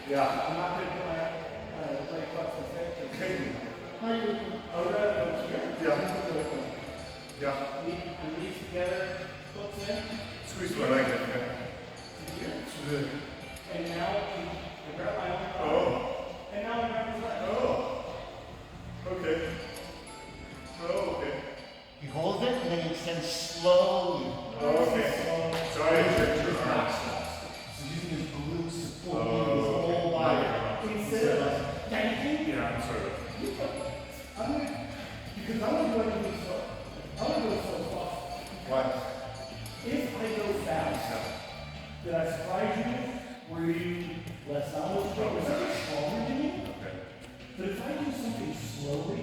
Yeah. I'm not gonna put my leg across the face. How are you looking? I would rather go here. Yeah. Yeah. Knees together, hooks in, Squeeze my leg in, yeah. to here. Squeeze it. And now I grab my own thigh. Oh. And now I grab his leg. Oh. Okay. Oh, okay. He holds it and then he extends slowly. Oh, okay. Sorry, I tricked your arms. So using his glutes to pull Oh, his whole body. Instead of yanking, Yeah, I'm sorry. I'm gonna, because I'm gonna go into this, I'm gonna go so fast. What? If I go fast, did I surprise you? Were you less knowledgeable? Was that stronger than me? Okay. But if I do something slowly,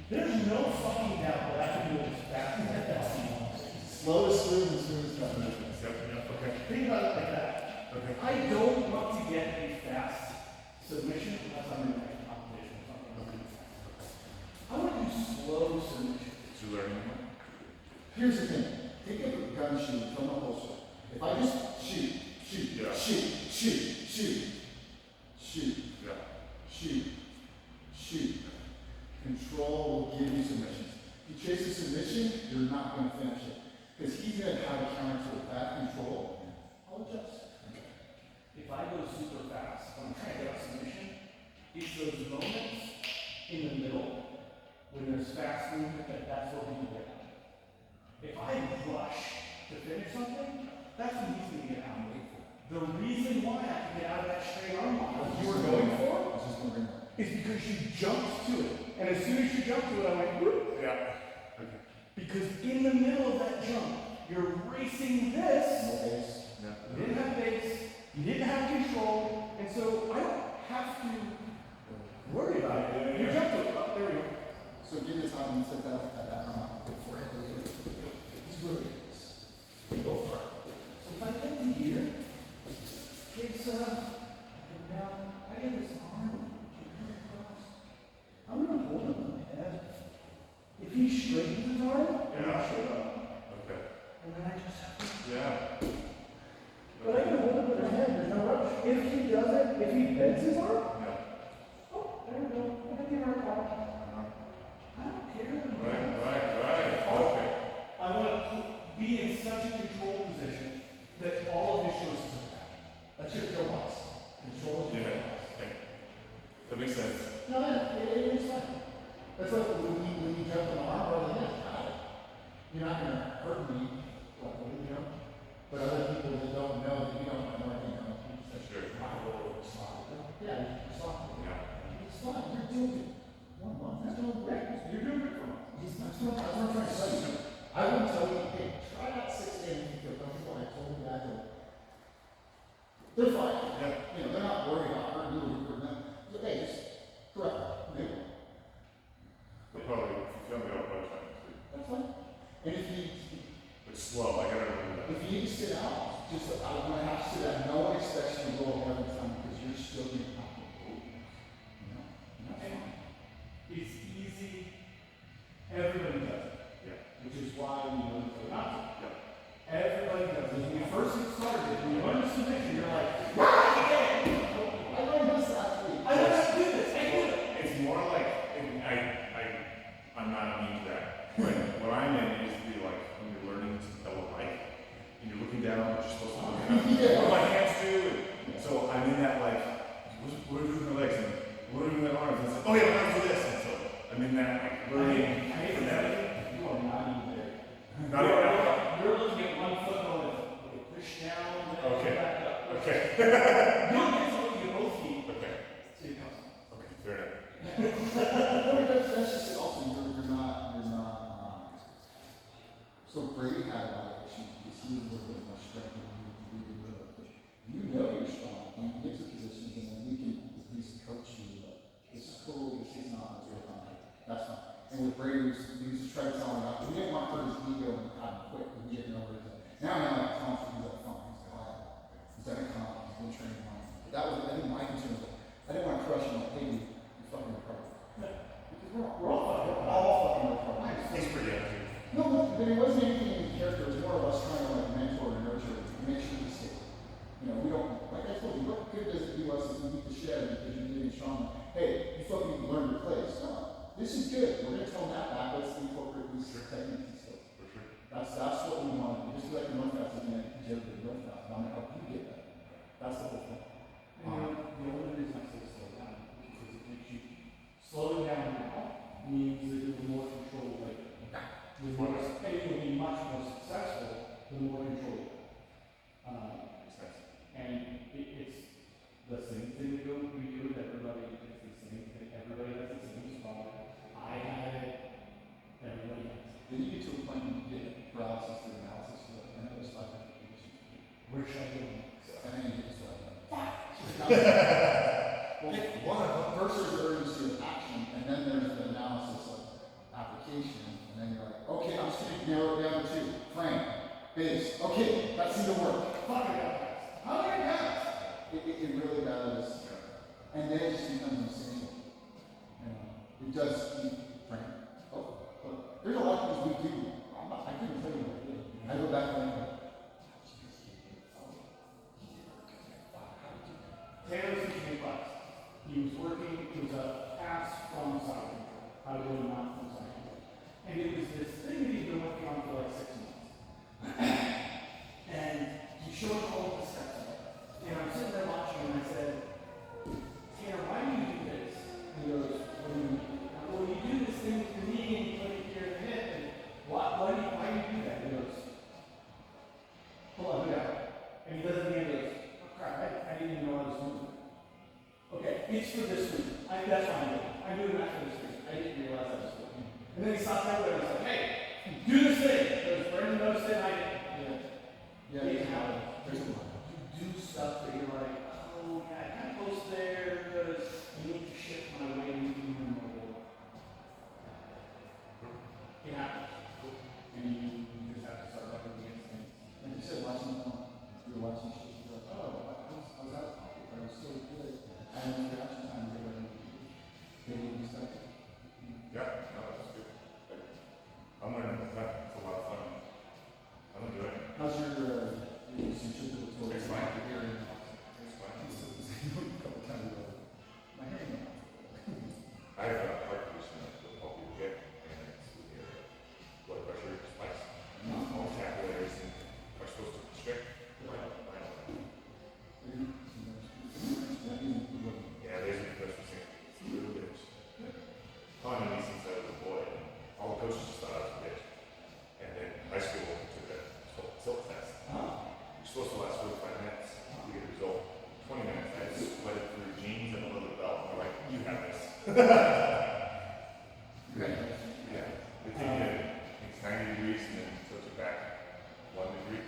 there's no fucking doubt that I can do it as fast as I can. Slow is smooth and smooth is not movement. Yep, yep, okay. Think about it like that. Okay. I don't want to get a fast submission unless I'm in a competition or something. I want to do slow submission. Did you learn anything? Here's the thing. Take a gun shoot from the holster. If I just shoot, Yeah. shoot, control will give you submissions. If you chase a submission, you're not going to finish it. Because he's going to have a counter to it. That control, I'll adjust. If I go super fast, when I'm trying to get a submission, it's those moments in the middle when there's fast movement that's what people get out. If I rush to finish something, that's when he's going to get out of it. The reason why I can get out of that straight arm lock you were going for I was just going to bring that. is because you jumped to it. And as soon as you jumped to it, I went, whoop. Yeah. Okay. Because in the middle of that jump, you're racing this. No base. Yeah. You didn't have base, you didn't have control, and so I don't have to worry So give this out and set that up at that before I leave. It's really good. Go for it. So if I get the year, it's, now, I get this arm, I'm gonna hold him in my head. If he straightens his arm, Yeah, okay. and then I just have to. Yeah. But I can hold him in my head, there's no rush. If he does it, if he bends his arm, Yeah. oh, there we go, I got the arm out. Uh-huh. I don't care. Right. Okay. I want to be in such a control position that all of his choices are bad. That's your Joe Box. Control of your Yeah. Joe Box. Okay. That makes sense. No, it's fine. That's like when you jump in the arm or the head. You're not gonna hurt me, luckily, you know. But other people that don't know that you don't know anything about, you just Sure. yeah, it's fine. Yeah. It's fine. You're doing it. 1 month. That's doing great. You're doing it for me. That's what I'm trying to tell you. I wouldn't tell you, hey, try out 6 days if you feel comfortable. I told you that. They're fine. Yeah. You know, they're not worried about hurting you or them. So, hey, just correct. They will. They'll probably tell me all about time too. That's fine. And if you It's slow. I gotta remember that. if you need to sit out, just I don't want to have to sit out. No one expects you to go ahead every time because you're still getting comfortable. You know? And that's fine. It's easy. Everybody does it. Yeah. Which is why we learn to not to. Yeah. Everybody does it. When you first get started, when you learn to submission, you're like, I learned this last week. I don't have to do this. I do it. It's more like I'm not immune to that. What I'm in is the like when you're learning to pedal a bike and you're looking down, but you're supposed to look down. Yeah. What do my hands do? And so I'm in that like, what are doing my legs and what are doing my arms? And it's like, oh yeah, my arms do this. And so I'm in that like learning I hate from to that. tell you, you are not even there. Not even that. You're looking at one foot going, push down, then Okay. back up. Okay. You'll get to look at both feet. Okay. So you know. Okay. Fair enough. That's just it. Also, you're not. So Brady had a lot of issues because he was a little bit more strength than you know you're strong. You get to positions and then we can at least coach you. But this is cool. This is not. That's fine. And with Brady, we used to try to tell him about. We didn't want to hurt his ego and have him quit because we didn't know where he's at. Now I'm like, Tom, he's at fun. He's quiet. He's at a con. He's been training on. That was I think my concern was I didn't want to crush him like, hey, you fucking retarded. Because we're all fucking retarded. He's pretty active. No, but it wasn't anything in the character. It was more of us trying to like mentor and nurture and make sure we stay. You know, we don't, like I told you, what good does it do us if we beat the shit out of you because you're getting stronger? Hey, you fucking need to learn your place. No, this is good. We're going to tone that back. Let's incorporate these techniques and skills. For sure. That's what we want. Just like the run fast is going to Joe the run fast. I'm going to help you get that. That's the whole thing. And the only reason I say slow down is because it makes you slowing down now means that you're more control later. And you'll be much more successful the more control you have. And it's the same thing we do with everybody. It's the same thing. Everybody has the same spot. I had it. Everybody has it. Did you get to a point when you get paralysis through analysis? I know it's like that. Where should I go? I think it's like well, one of them, first there's urgency of action, and then there's the analysis of application, and then you're like, okay, I'm just gonna narrow it down to Frank, base, okay, that seemed to work. Fuck it up. How did I pass? It really does. And then it just becomes essential. It does keep Frank. Oh, look, there's a lot of things we do. I couldn't tell you what I did. I go back and I go, Taylor was teaching me class. He was working, it was a pass from side control, how to go to mount from side control. And it was this thing that he'd been working on for like 6 months. And he showed all the steps of it. And I'm sitting there watching and I said, Taylor, why do you do this? And he goes, what do you mean? Well, you do this thing with your knee and you put it here in the hip, and why do you do that? He goes, pull up, and he does it again, he goes, oh crap, I didn't even know I was moving. Okay, it's for this reason. That's why I'm doing that for this reason. I didn't realize I was doing. And then he stopped over and was like, hey, do this thing. Because Brendan noticed it, I didn't. yeah, there's a lot. You do stuff that you're like, oh yeah, I kind of close there because I need to shift my weight and move more. Yeah. They take it, it's 90 degrees and then tilt it back 1 degree,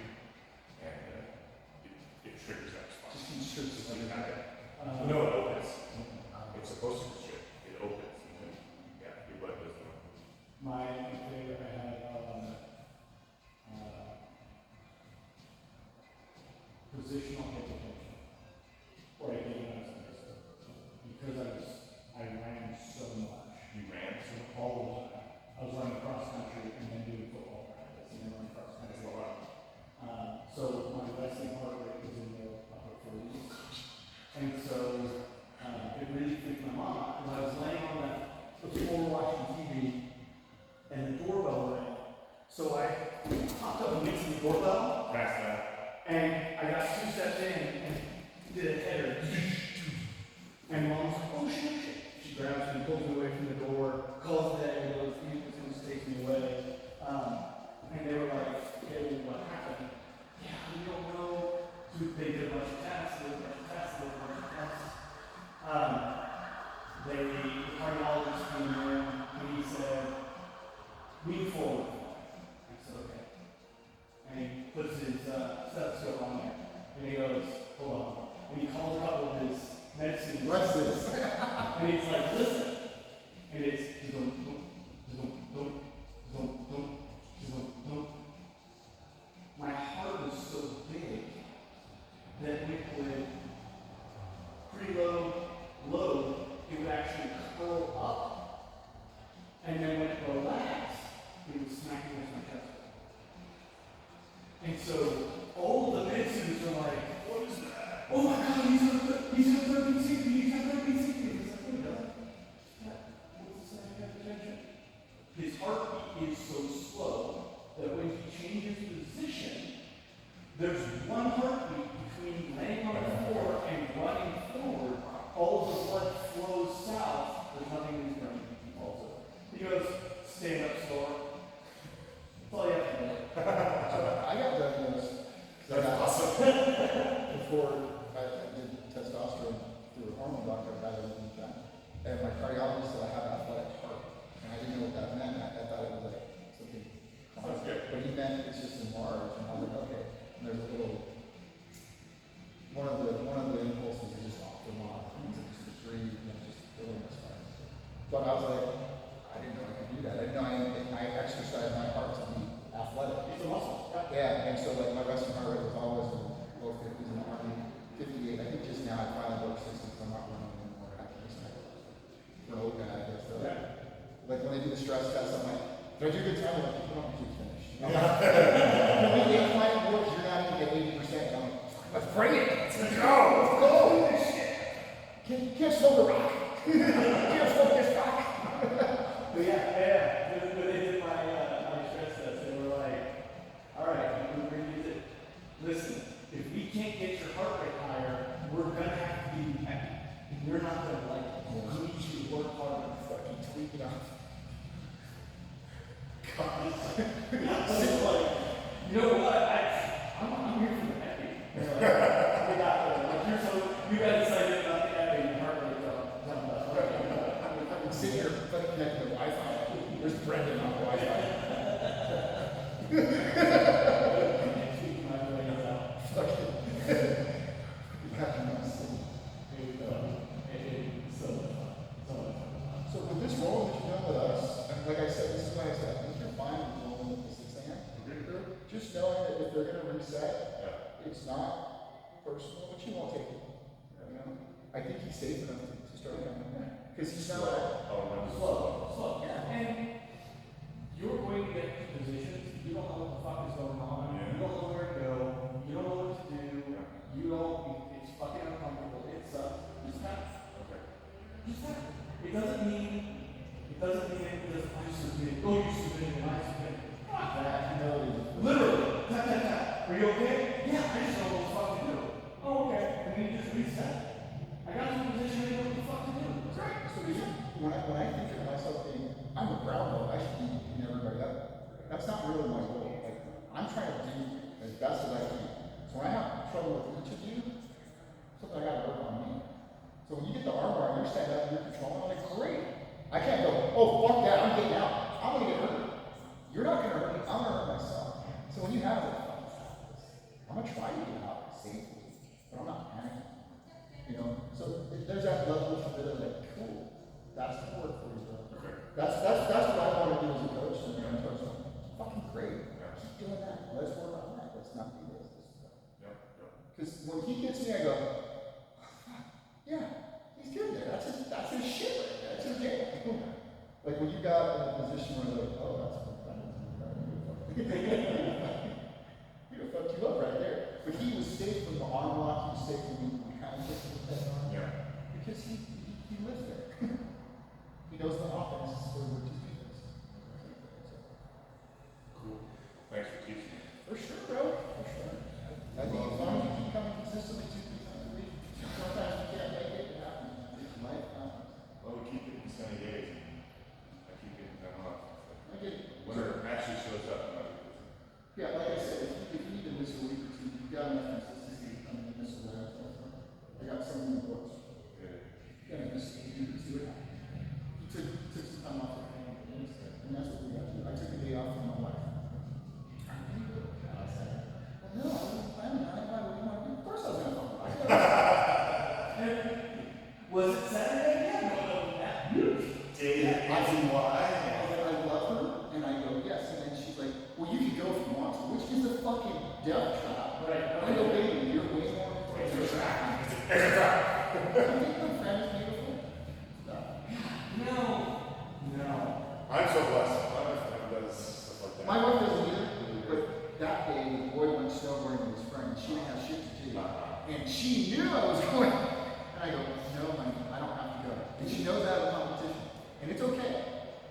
and it triggers that response. Just constricts Just it. like that. No, it opens. It's supposed to constrict. It opens. And then, yeah, your blood goes down. My favorite, I had, positional hypertension. Or I did when I was in high school. Because I ran so much. You ran. So all the time. I was running cross country and then doing football practice and then running cross country. So my resting heart rate was in the upper 40s. And so it really freaked my mom out. When I was laying on that, before watching TV, and the doorbell rang. So I popped up and answered the doorbell, Fast enough. and I got 2 steps in and did a header. And mom's like, oh shit. She grabs me, pulls me away from the door, calls the ambulance, it's going to take me away. And they were like, hey, what happened? Yeah, we don't know. So they did a bunch of tests, they did a bunch of tests, they did a bunch of tests. The cardiologist came in and he said, lean forward. I said, okay. And he puts his stethoscope on there. And he goes, hold on. And he calls a couple of his medicine. What's this? And he's like, listen. And it's, zoom, zoom, zoom, zoom, zoom, zoom, zoom, zoom. My heart was so big that it would preload, load, it would actually curl up. And then when it relaxed, it would smack against my chest. And so all the medicines are like, what is that? Oh my God, he's on 13 CP, he's on 13 CP. It's like, wait, what's the sign of hypertension? His heartbeat is so slow that when he changes position, there's one heartbeat between laying on the floor and running forward. All the blood flows south. There's nothing in his brain. He falls over. He goes, stand up slower. That's all you have to do. So I got diagnosed. That's awesome. Before I did testosterone through a hormone doctor, I had a little done. And my cardiologist said I have an athletic heart. And I didn't know what that meant. I thought it was like something. Sounds good. But he meant it's just enlarged. And I was like, okay. And there's a little, one of the impulses is just off the line. It's just free, just really misfiring. But I was like, I didn't know I could do that. I didn't know I exercised my heart to be athletic. It's a muscle. Yeah, and so like my resting heart rate was always in the low 50s and the Army 58. I think just now I finally broke 60 because I'm not running anymore. I can just for an old guy, I guess. So, like when they do the stress test, I'm like, did I do a good time? They're like, you don't keep finished. When we get flying boards, you're not even at 80%. I'm like, let's bring it. Let's go. Let's go. Can't slow the rock. Can't slow this rock. But yeah. When they did my stress test, they were like, all right, we're going to use it. Listen, if we can't get your heart rate higher, we're going to have to be happy. You're not going to like it. We need you to work harder and fucking tweak it out. God, it's like, you know what? I'm here for the happy. We got you got excited about the happy and heart rate I'm sitting here connected to Wi-Fi. There's Brendan on Wi-Fi. So with this role that you've done with us, and like I said, this is why I said, I think you're fine with rolling with the 6 a.m. Just knowing that if they're gonna reset, it's not personal, but you won't take it. You know? I think he's safe enough to start coming in. Because he's not Slow. And you're going to get to positions, you don't know what the fuck is going on, you don't know where to go, you don't know what to do, it's fucking uncomfortable, it sucks. Just have it doesn't mean it doesn't I submit, oh you submitted and I submitted. Fuck that, literally, are you okay? Yeah, I just don't know what the fuck to do. Oh, okay, and then you just reset. I got to a position, I didn't know what the fuck to do. That's right. So when I think of myself being, I'm a brown belt, I should be beating everybody up. That's not really my goal. Like, I'm trying to do as best as I can. So when I have trouble with each of you, something I gotta work on me. So when you get the arm bar and you're standing up and you're controlling, I'm like, great, oh, fuck that, I'm getting out. I'm gonna get hurt. You're not gonna hurt me, I'm gonna hurt myself. So when you have it, I'm gonna try to get out safely, but I'm not panicking. You know, so there's that level of bit of like, cool, that's the work for you, bro. Okay. That's what I want to do as a coach, and I'm coach. Fucking great. Keep doing that. Let's work on that. Let's not do this. Yep, yep. Because when he gets me, I go, yeah, he's good there. That's his shit right there. That's his game. Like when you got in a position where like, oh, that's he would fuck you up right there. But he was safe from the arm lock. He was safe from the kind of Yeah. because he lives there. He knows the offense is for which he defense. Cool. Thanks for teaching me. For sure, bro. For sure. I think as long as you keep coming consistently 2-3 times a week, sometimes you can't make it happen. Life happens. Well, we keep getting sunny days. I keep getting time off. I get it. Winter actually shows up. I'm not busy. Yeah, like I said, if you need to miss a week or two, you've got enough consistency to come in and miss a week. I got something in the books. Good. You gotta miss a week or two. You took some time off for family, and that's what we got to do. I took a day off from my wife. No, I wasn't planning on it. What do you want to do? Of course I was gonna talk about it. Was it Saturday again? Did I see why. I love her, and I go, yes. And then she's like, well, you can go if you want to, which is a fucking death trap. Right. I go, baby, you're way more important. It's a trap. I think my friend is beautiful. No. I'm so blessed. My wife does stuff like that. My wife doesn't either, but that day, the boy went snowboarding with his friend. She didn't have shit to do. And she knew I was going. And I go, no, honey, I don't have to go. And she knows I have a competition. And it's okay.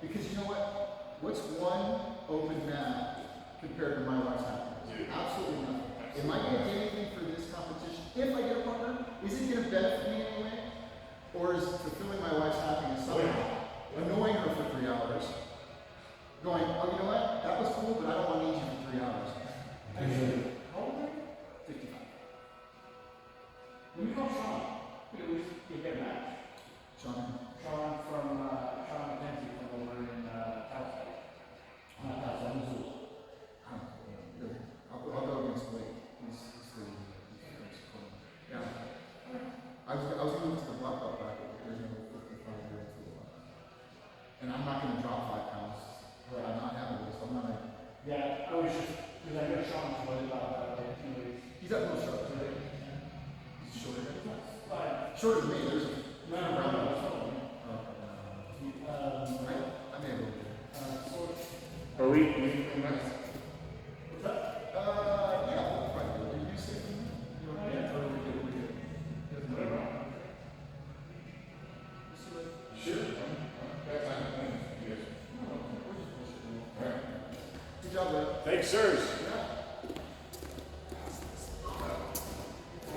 Because you know what? What's one open mat compared to my wife's happiness? Dude. Absolutely nothing. Am I going to get anything for this competition? If I get a partner, is it going to benefit me in any way? Or is fulfilling my wife's happiness somehow annoying her for 3 hours? Going, oh, you know what? That was cool, but I don't want to need you for 3 hours. Actually, how old are you? 55. When you call Sean, you get a match. Sean. Sean McKenzie from over in Towson. Not Towson, Missoula. I'll go against Blake. He's cool. Yeah. I was going to move to the black belt bracket, but there's no 55 year to the black. And I'm not going to drop 5 pounds. But I'm not having this. I'm not like, Yeah, I was just, because I know Sean's worried about that, like, he's up no short, right? He's shorter than me. But, Shorter than me, there's a no, I may have a little bit. Are we nice? what's that? Yeah, we'll probably do it. You say something? You know, yeah, or we good. Doesn't matter. Sure. That's fine. Yes. All right. Good job, bud. Thanks, sirs. Yeah.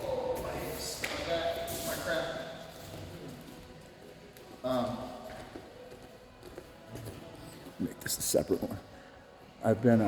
Oh, my hips. Like that. My crap. Make this a separate one. I've been